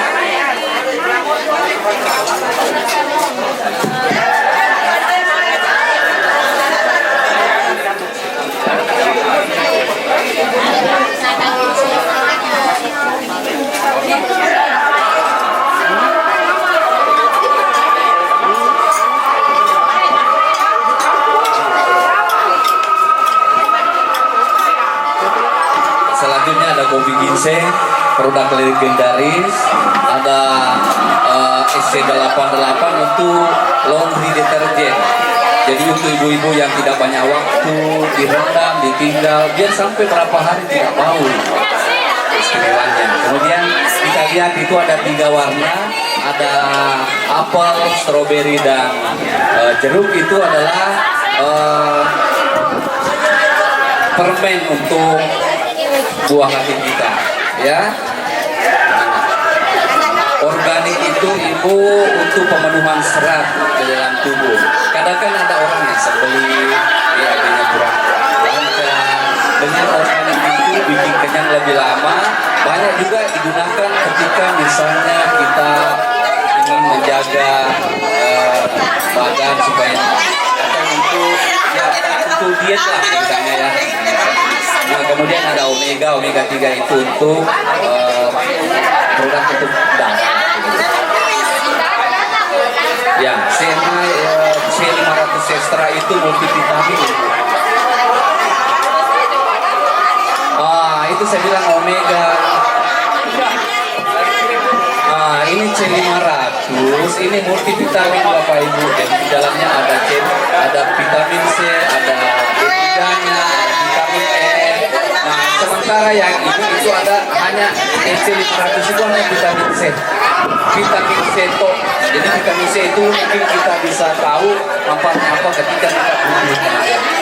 E: Selanjutnya ada kopi ginseng, produk legendaris. Ada SC88 untuk laundry deterjen. Jadi untuk ibu-ibu yang tidak banyak waktu, direndam, ditinggal, biar sampai berapa hari tidak bau istilahnya. Kemudian kita lihat itu ada 3 warna, ada apel, stroberi, dan jeruk. Itu adalah permen untuk buah hati kita, ya. Organik itu ibu untuk pemenuhan serat ke dalam tubuh. Kadang kan ada orang yang sebeli, dia akhirnya kurang lancar. Dengan organik itu bikin kenyang lebih lama. Banyak juga digunakan ketika misalnya kita ingin menjaga badan supaya atau untuk diet lah misalnya, ya. Nah, kemudian ada omega 3 itu untuk produk untuk darah. Ya, C500 Extra itu multivitamin. Itu saya bilang omega. Ini C500, ini multivitamin Bapak Ibu. Jadi di dalamnya ada vitamin C, ada B3-nya, ada vitamin E. Nah, sementara yang itu ada hanya C500 itu hanya vitamin C. Vitamin C itu, jadi vitamin C itu mungkin kita bisa tahu manfaatnya apa ketika kita butuh.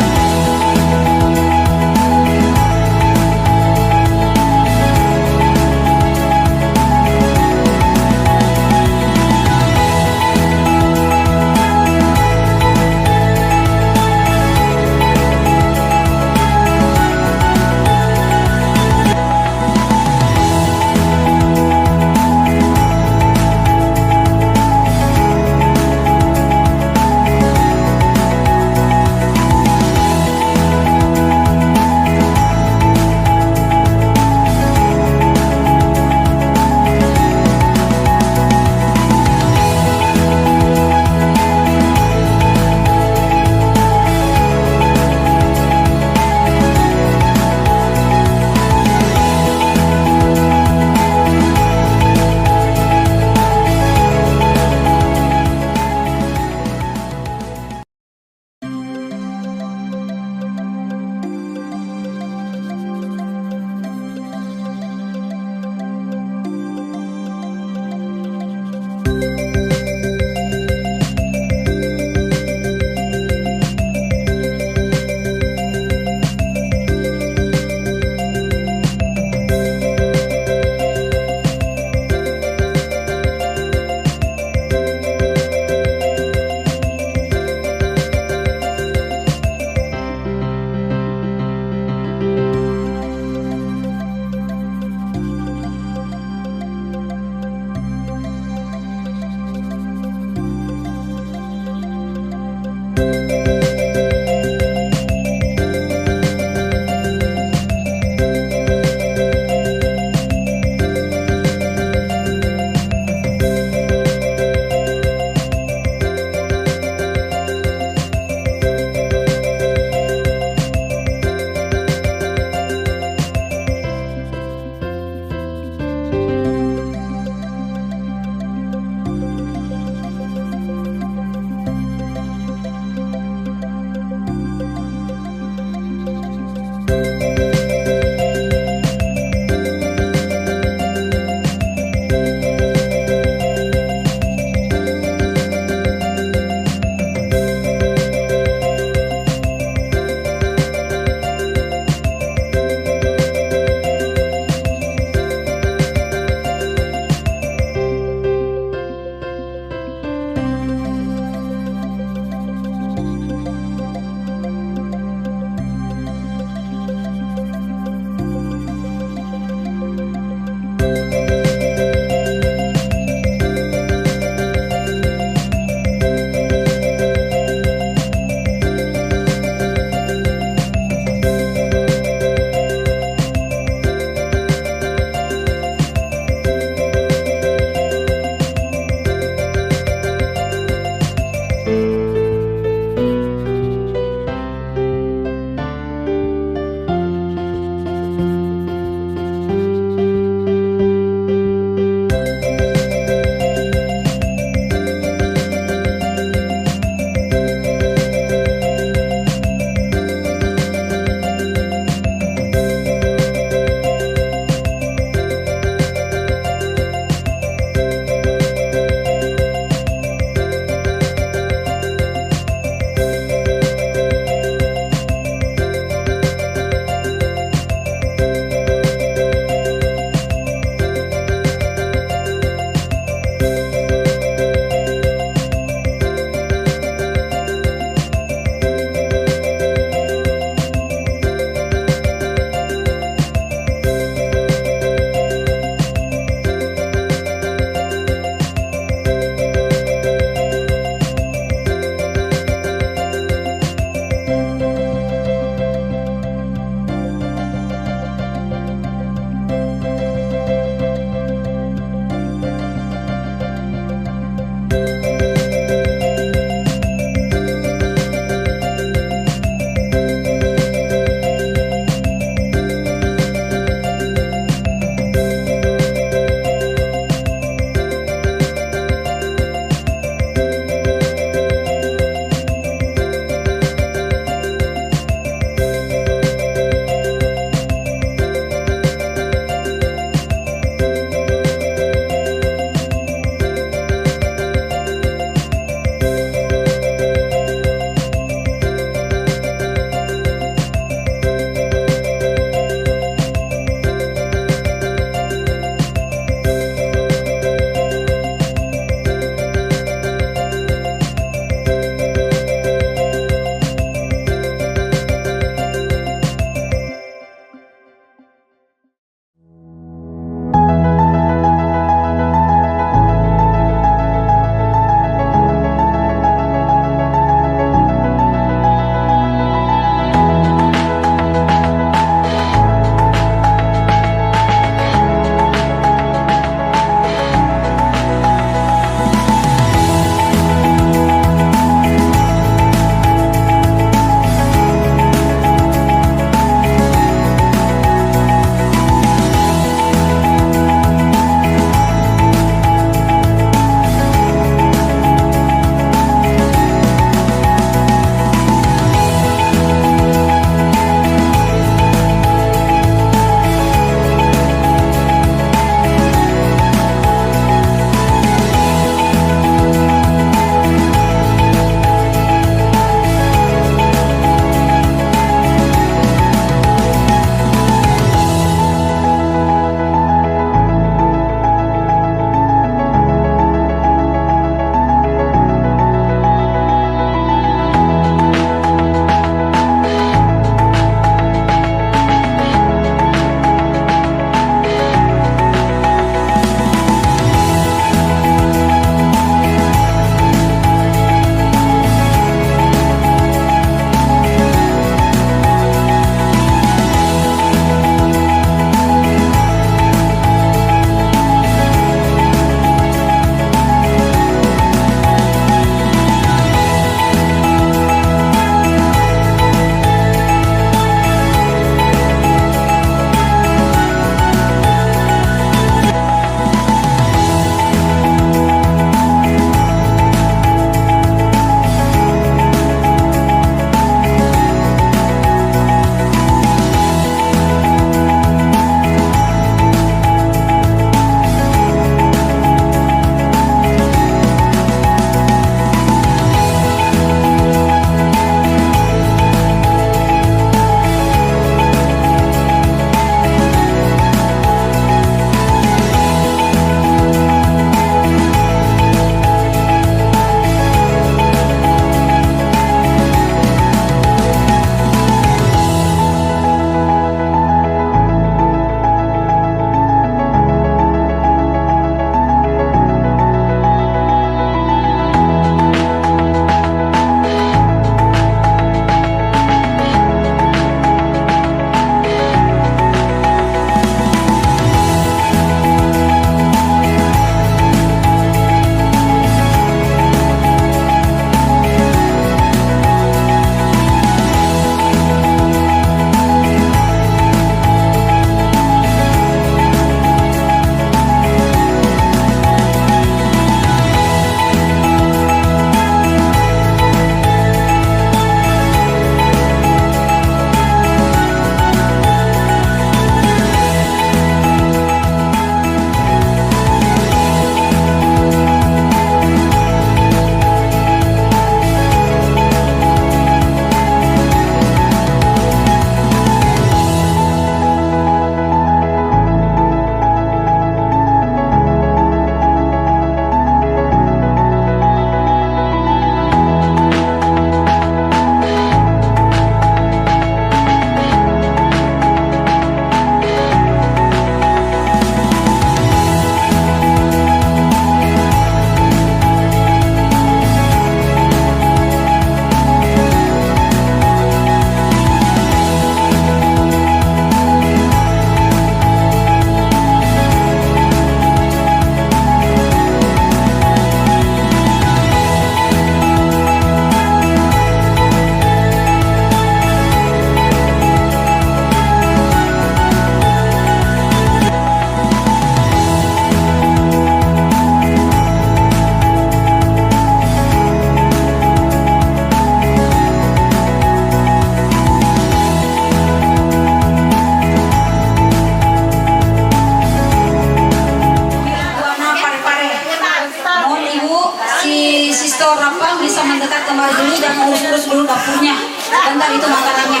C: sebentar kemari dulu dan urus-urus dulu dapurnya. Sebentar itu makanannya.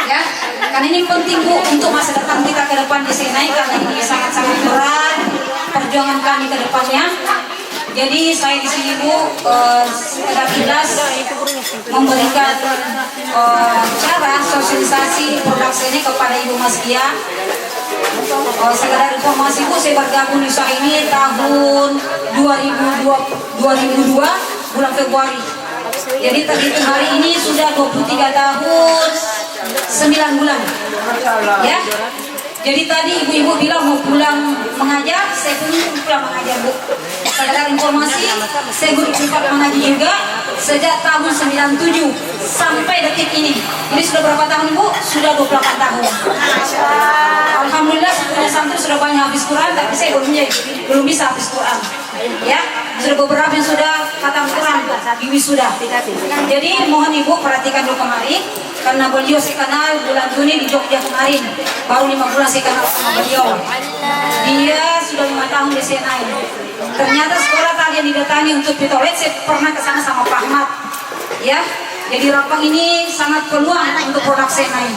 C: Ya, karena ini penting Bu untuk masa depan kita ke depan di sini karena ini sangat-sangat berat perjuangan kami ke depannya. Jadi saya di sini Bu sekedar jelas memberikan cara sosialisasi produk ini kepada Ibu Mas Kia. Sekedar informasi Bu, saya bergabung di usaha ini tahun 2002 bulan Februari. Jadi terhitung hari ini sudah 23 tahun 9 bulan. Ya. Jadi tadi ibu-ibu bilang mau pulang mengajar, saya pun pulang mengajar Bu. Sekedar informasi, saya guru privat mengaji juga sejak tahun 97 sampai detik ini. Ini sudah berapa tahun Bu? Sudah 28 tahun. Alhamdulillah sebenarnya santri sudah banyak habis Quran, tapi saya belum bisa habis Quran. Ya, sudah beberapa yang sudah khatam Quran di wisuda. Jadi mohon Ibu perhatikan dulu kemarin, karena beliau saya kenal bulan Juni di Jogja kemarin, baru 5 bulan saya kenal sama beliau. Dia sudah 5 tahun di Senai. Ternyata sekolah tadi yang didatangi untuk pitolet, saya pernah ke sana sama Pak Ahmad. Ya, jadi Rapang ini sangat peluang untuk produk Senai.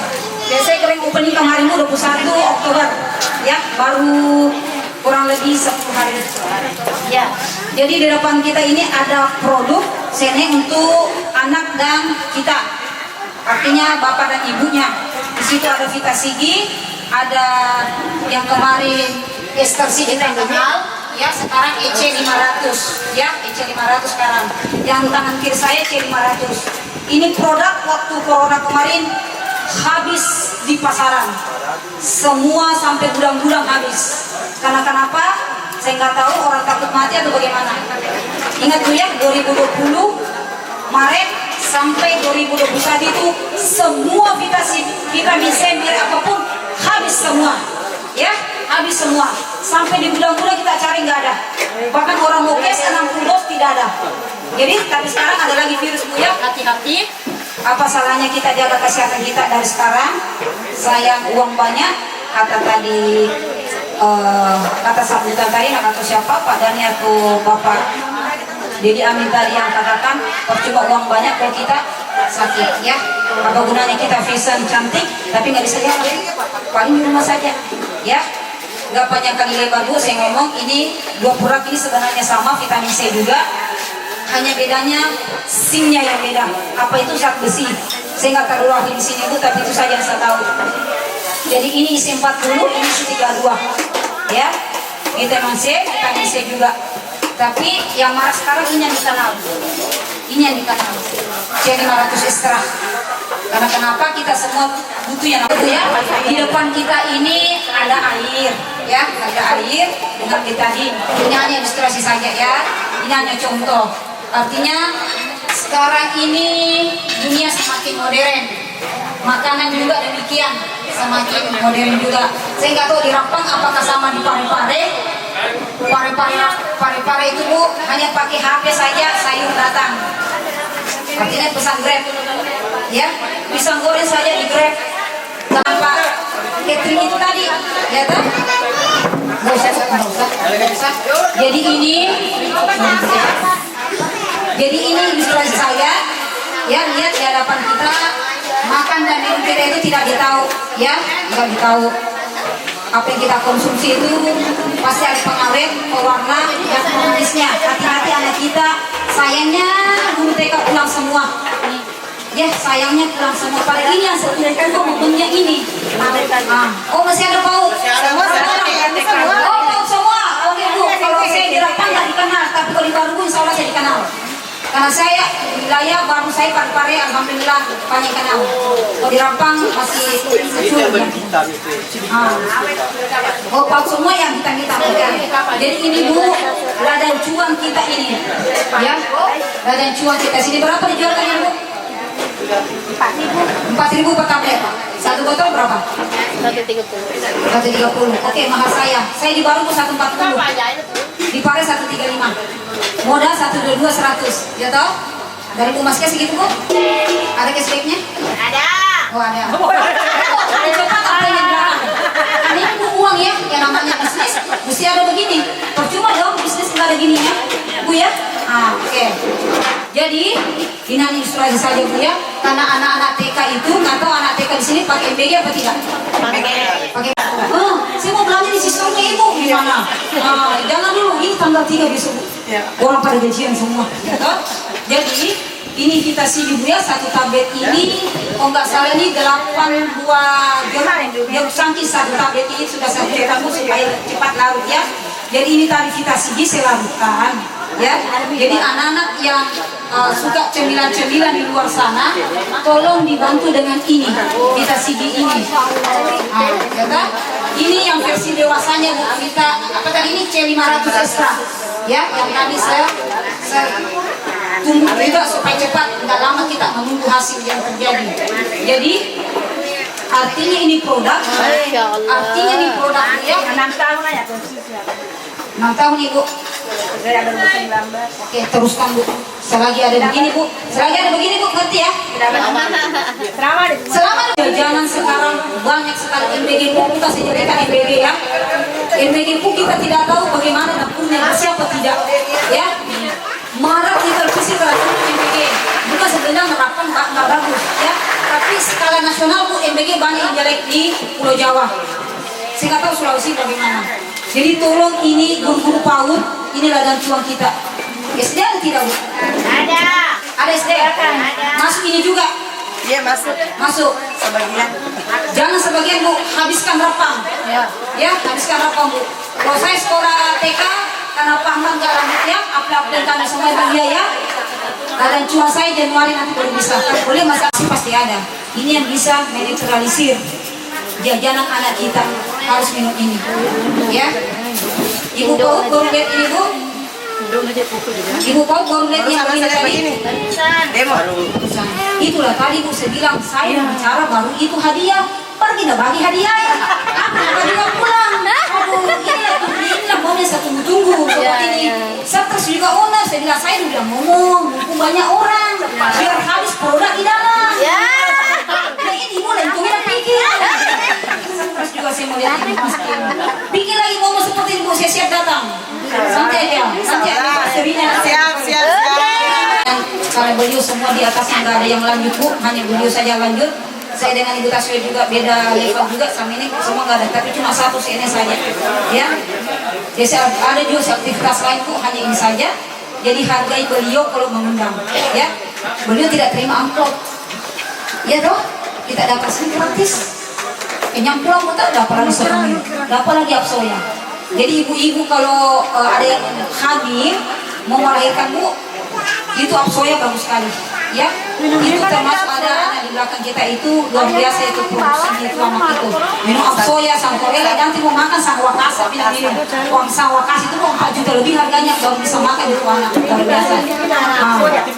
C: Ya, saya kering opening kemarin 21 Oktober. Ya, baru kurang lebih 10 hari. Ya, jadi di depan kita ini ada produk Senai untuk anak dan kita. Artinya bapak dan ibunya. Di situ ada Vita Sigi, ada yang kemarin Esther Sigi kita kenal, ya sekarang EC 500, ya EC 500 sekarang. Yang tangan kiri saya EC 500. Ini produk waktu corona kemarin habis di pasaran. Semua sampai gudang-gudang habis. Karena kenapa? Saya nggak tahu orang takut mati atau bagaimana. Ingat tuh ya 2020 Maret sampai 2021 itu semua vitamin C apapun habis semua. Ya, habis semua. Sampai di gudang-gudang kita cari nggak ada. Bahkan orang mau cash 60 dos tidak ada. Jadi tapi sekarang ada lagi virus Bu ya, hati-hati. Apa salahnya kita jaga kesehatan kita dari sekarang? Sayang uang banyak, kata tadi kata sambutan tadi, kata siapa Pak Dani atau Bapak Dedi Amin tadi yang katakan percuma uang banyak kalau kita sakit ya. Apa gunanya kita fashion cantik tapi nggak bisa jalan, paling di rumah saja ya. Nggak banyak kali lebar Bu saya ngomong, ini dua produk ini sebenarnya sama, vitamin C juga, hanya bedanya zinc-nya yang beda. Apa itu zat besi, saya nggak terlalu ahli di sini Bu, tapi itu saja yang saya tahu. Jadi ini isi 40, ini isi 32 ya, vitamin C juga. Tapi yang marah sekarang ini yang dikenal, C500 ekstra. Karena kenapa kita semua butuh yang ya. Di depan kita ini ada air, ya, ada air dengan vitamin. Ini hanya ilustrasi saja ya. Ini hanya contoh. Artinya sekarang ini dunia semakin modern, makanan juga demikian semakin modern juga. Saya nggak tahu di Rapang apakah sama di Parepare. Parepare itu Bu hanya pakai HP saja sayur datang. Artinya pesan Grab, ya pisang goreng saja di Grab tanpa catering itu tadi, ya kan? Nggak usah. Jadi ini ilustrasi saya, ya lihat di hadapan kita makan dan minum kita itu tidak ditahu, ya nggak ditahu. Apa yang kita konsumsi itu pasti ada pengawet, pewarna, dan penulisnya. Hati-hati anak kita. Sayangnya guru TK pulang semua. Ya sayangnya pulang semua. Padahal ini yang sebenarnya momennya ini. Oh masih ada PAUD. Oh PAUD semua. Oke Bu. Kalau saya di Rapang nggak dikenal, tapi kalau di Baru insya Allah saya dikenal. Karena saya wilayah baru saya Parepare alhamdulillah banyak kenal. Kalau di Rapang masih kecil. Oh PAUD semua yang kita berikan. Jadi ini Bu, ladang cuan kita ini, ya, ladang cuan kita sini berapa dijualnya Bu? 4.000 per tablet. Satu botol berapa? 130. Oke, mahal saya di Baru 140, di Pare 135, modal 122 100. Ya toh? Dari Bu Masnya segitu Bu? Ada cashbacknya?
B: Ada.
C: Oh ada. Cepat apa yang belakang? Ini uang ya, yang namanya bisnis mesti ada begini. Percuma dong bisnis nggak ada gininya, Bu ya. Oke. Jadi Jadi ini hanya ilustrasi saja Bu ya, karena anak-anak TK itu nggak tahu anak TK di sini pakai MBG apa tidak? Pakai. Saya mau belanja di sistemnya Ibu gimana? Jangan dulu, ini tanggal 3 besok Bu. Orang pada gajian semua. Jadi ini kita sih Bu ya, satu tablet ini, oh nggak salah ini 8 buah jeruk sangki, satu tablet ini sudah saya cetak Bu supaya cepat larut ya. Jadi ini tadi kita sih selarutkan ya. Jadi anak-anak yang suka cemilan-cemilan di luar sana, tolong dibantu dengan ini, kita sigi ini. Ini yang versi dewasanya Bu, kita apa tadi ini C500 extra ya, yang tadi saya tunggu juga supaya cepat, nggak lama kita menunggu hasil yang terjadi. Jadi artinya ini produk, artinya ini produk ya.
B: 6 tahun aja.
C: 6 tahun Ibu.
B: Dari 2019.
C: Oke, teruskan Bu. Selagi ada begini Bu, selagi ada begini Bu, ngerti ya? Selama jajanan sekarang banyak sekali MBG Bu, kita sediakan MBG ya. MBG Bu kita tidak tahu bagaimana dapurnya, siapa tidak ya. Marah di televisi terhadap MBG, bukan sebenarnya nerapkan nggak bagus ya. Tapi skala nasional Bu, MBG banyak yang jelek di Pulau Jawa. Saya nggak tahu Sulawesi bagaimana. Jadi tolong ini guru-guru PAUD, ini ladang cuan kita. SD ada tidak Bu?
B: Ada.
C: Ada SD?
B: Ada.
C: Masuk ini juga?
G: Iya masuk.
C: Masuk.
G: Sebagian.
C: Jangan sebagian Bu, habiskan rapang. Ya, habiskan rapang Bu. Kalau saya sekolah TK, karena paham nggak rambutnya, upload kami semua biaya. Ladang cuan saya Januari nanti baru bisa. Boleh masalah pasti ada. Ini yang bisa menetralisir jajanan anak kita, harus minum ini ya. Ibu PAUD baru lihat ini Bu. Ibu PAUD baru lihat yang begini tadi. Itulah tadi Bu saya bilang, saya bicara baru itu hadiah, pergi dah bagi hadiah ya. Apa bagi pulang? Inilah maunya saya tunggu-tunggu seperti ini. Saya terus juga owner, saya bilang saya udah ngomong, mumpung banyak orang, biar habis produk di dalam. Nah ini mulai tunggu pikir. Terus juga saya melihat ini miskin. Bikin lagi ngomong seperti ini Bu, saya siap datang. Santai aja, nanti ada pasirinya.
G: Siap.
C: Karena beliau semua di atas nggak ada yang lanjut Bu, hanya beliau saja lanjut. Saya dengan Ibu Taswi juga beda level juga, sama ini semua nggak ada, tapi cuma satu CNS saja ya. Jadi ada juga sertifikat lain Bu, hanya ini saja. Jadi hargai beliau kalau mengundang ya. Beliau tidak terima amplop ya toh, kita dapat sini gratis. Kenyang pulang Bu, tak dapat lagi sorong, dapat lagi Apsoya. Jadi ibu-ibu kalau ada yang hamil mau melahirkan Bu, itu Apsoya bagus sekali ya. Itu termasuk ada anak di belakang kita itu luar biasa, itu produksinya itu anak itu minum Apsoya sang Korea, nanti mau makan sang Wakasa, minum uang sang Wakasa itu mau 4 juta lebih harganya, baru bisa makan itu anak, luar biasa.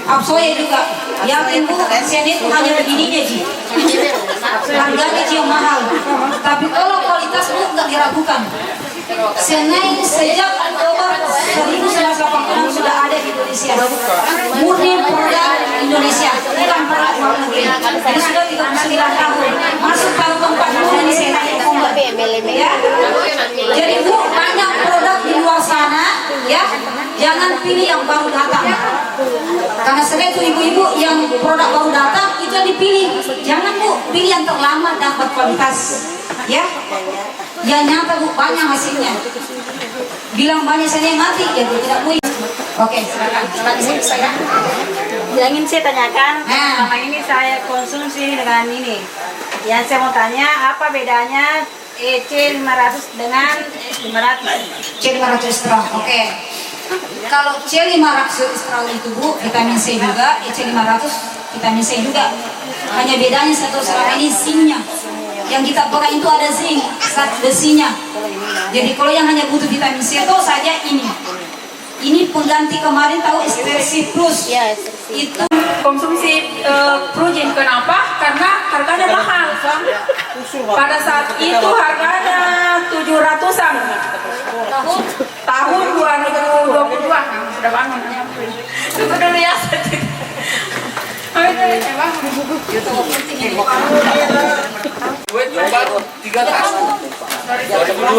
C: Apsoya juga yakin Bu, sen itu hanya begininya Ji, harganya Ji yang mahal, tapi kalau kualitas Bu nggak diragukan. Senai sejak Oktober 1986 sudah ada di Indonesia, murni produk Indonesia, bukan produk luar negeri. Jadi sudah 39 tahun, masuk tahun ke-40 ini Senai ya. Jadi Bu, banyak produk di luar sana ya, jangan pilih yang baru datang. Karena sering itu ibu-ibu yang produk baru datang itu yang dipilih, jangan Bu pilih yang terlama dan berkualitas ya. Ya nyata Bu, banyak hasilnya. Bilang banyak saya mati, ya tidak mau. Oke, silakan. Saya.
B: Yang ingin saya tanyakan, selama ini saya konsumsi dengan ini. Yang saya mau tanya, apa bedanya C500 dengan S500?
C: C500 extra, oke. Kalau C500 extra itu Bu, vitamin C juga, C500 vitamin C juga. Hanya bedanya satu, selama ini zinc-nya. Yang kita pakai itu ada zinc, zat besinya. Jadi kalau yang hanya butuh vitamin C itu saja ini. Ini pengganti kemarin tahu Estersi Plus.
B: Ya,
C: itu
J: konsumsi protein. Kenapa? Karena harganya mahal. Pada saat itu harganya 700-an. Tahun 2022 sudah bangun. Itu udah biasa.
D: Duit baru 3 tahun 2002.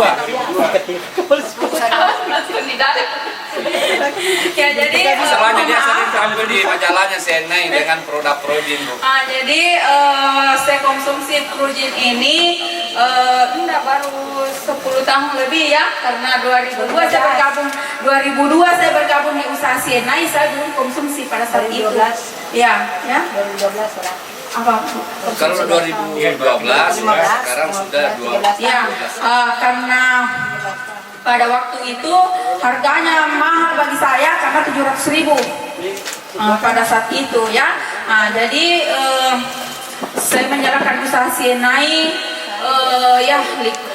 J: Langsung didadak. Ya jadi
E: Masalahnya dia
J: maaf.
E: sering tampil di majalahnya CNI dengan produk Progin, Bu.
J: Jadi saya konsumsi Progin ini enggak baru 10 tahun lebih ya, karena 2002 saya bergabung di usaha CNI. Saya dulu konsumsi pada saat itu. Ya.
B: 2012 orang.
J: Apa?
E: Kalau 2012, sekarang sudah 12.
J: Ya, karena pada waktu itu harganya mahal bagi saya karena 700.000 pada saat itu ya. Jadi saya menjalankan usaha CNI. Ya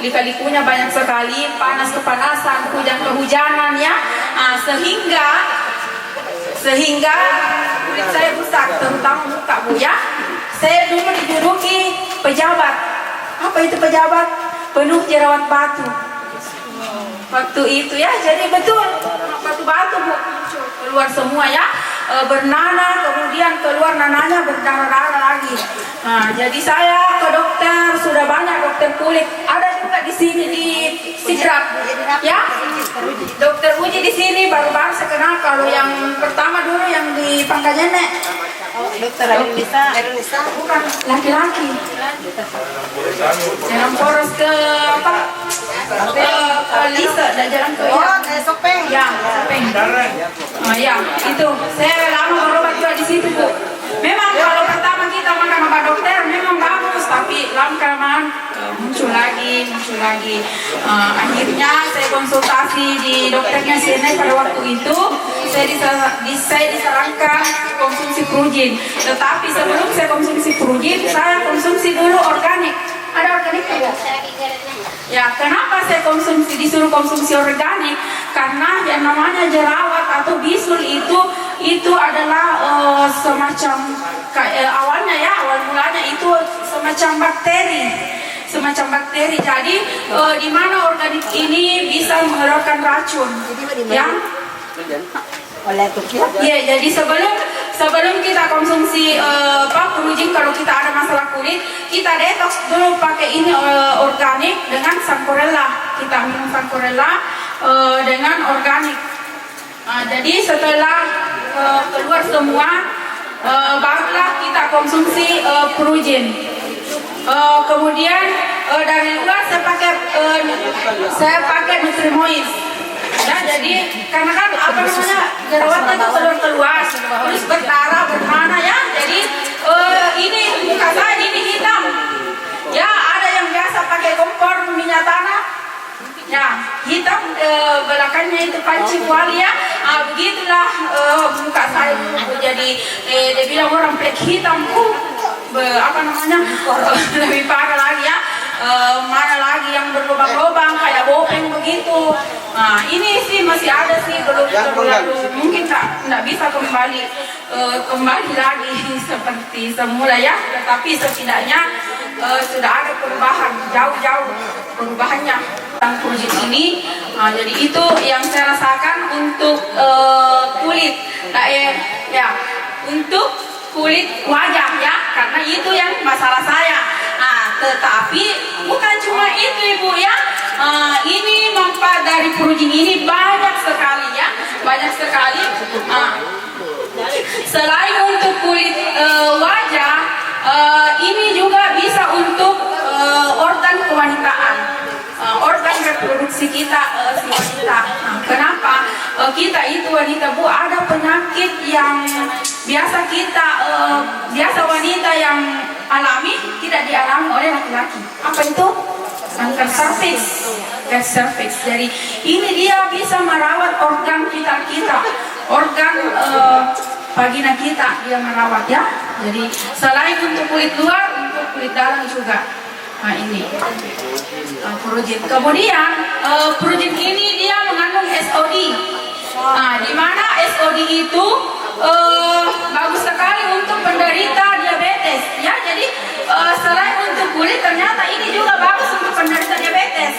J: lika-likunya banyak sekali, panas kepanasan, hujan kehujanan ya, sehingga kulit saya rusak, terutama muka Bu ya. Saya dulu diduduki pejabat. Apa itu pejabat? Penuh jerawat batu. Waktu itu ya, jadi betul batu-batu Bu keluar semua ya, bernanah, kemudian keluar nananya berdarah-darah lagi. Jadi saya ke dokter, sudah banyak dokter kulit, ada juga di sini di Sidrap ya. Dokter Uji di sini baru-baru saya kenal. Kalau yang pertama dulu yang di Pangkajenek,
B: Dokter Erunisa.
J: bukan laki-laki. Jalan poros ke apa? Ke Lisa dan jalan ke
B: Sopeng.
J: Ya, Sopeng. Ya, itu. Saya lama berobat juga di situ, Bu. Memang kalau pertama kita makan obat dokter memang bagus, tapi lama-kelamaan muncul lagi. Akhirnya saya konsultasi di dokternya CNI pada waktu itu. Saya disarankan konsumsi Progin. Tetapi sebelum saya konsumsi Progin, saya konsumsi dulu organik. Ada organiknya? Ya, kenapa saya disuruh konsumsi organik? Karena yang namanya jerawat atau bisul itu adalah semacam awal mulanya itu semacam bakteri. Jadi di mana organik ini bisa mengeluarkan racun. Ya. Iya, jadi sebelum kita konsumsi Progin, kalau kita ada masalah kulit, kita detox dulu pakai ini organik dengan Sancorella. Kita minum Sancorella dengan organik. Jadi setelah keluar semua, barulah kita konsumsi Progin. Kemudian dari luar saya pakai Nutrimoid. Ya, jadi karena kan jerawatnya itu keluar, terus berdarah ya. Jadi ini muka saya ini hitam. Ya, ada yang biasa pakai kompor minyak tanah. Ya, hitam belakangnya itu panci kuali ya. Begitulah muka saya dulu. Jadi dia bilang orang plek hitam lebih parah lagi ya. Mana lagi yang berlubang-lubang kayak bopeng begitu. Ini sih masih ada sih, belum terlalu, mungkin tidak bisa kembali lagi seperti semula ya. Tetapi setidaknya sudah ada perubahan, jauh perubahannya tentang Progin ini. Jadi itu yang saya rasakan untuk kulit, ya, untuk kulit wajah ya, karena itu yang masalah saya. Tetapi bukan cuma itu Ibu ya, ini manfaat dari Progin ini banyak sekali ya, selain untuk kulit wajah, ini juga bisa untuk organ kewanitaan, organ reproduksi kita si wanita. Kenapa? Kita itu wanita Bu, ada penyakit yang biasa wanita yang alami tidak dialami oleh laki-laki. Apa itu? Kanker cervix. Jadi ini dia bisa merawat organ vital kita, organ vagina kita dia merawat ya. Jadi selain untuk kulit luar, untuk kulit dalam juga. Ini Progin. Kemudian Progin ini dia mengandung SOD. Di mana SOD itu bagus sekali untuk penderita diabetes ya. Jadi selain untuk kulit, ternyata ini juga bagus untuk penderita diabetes.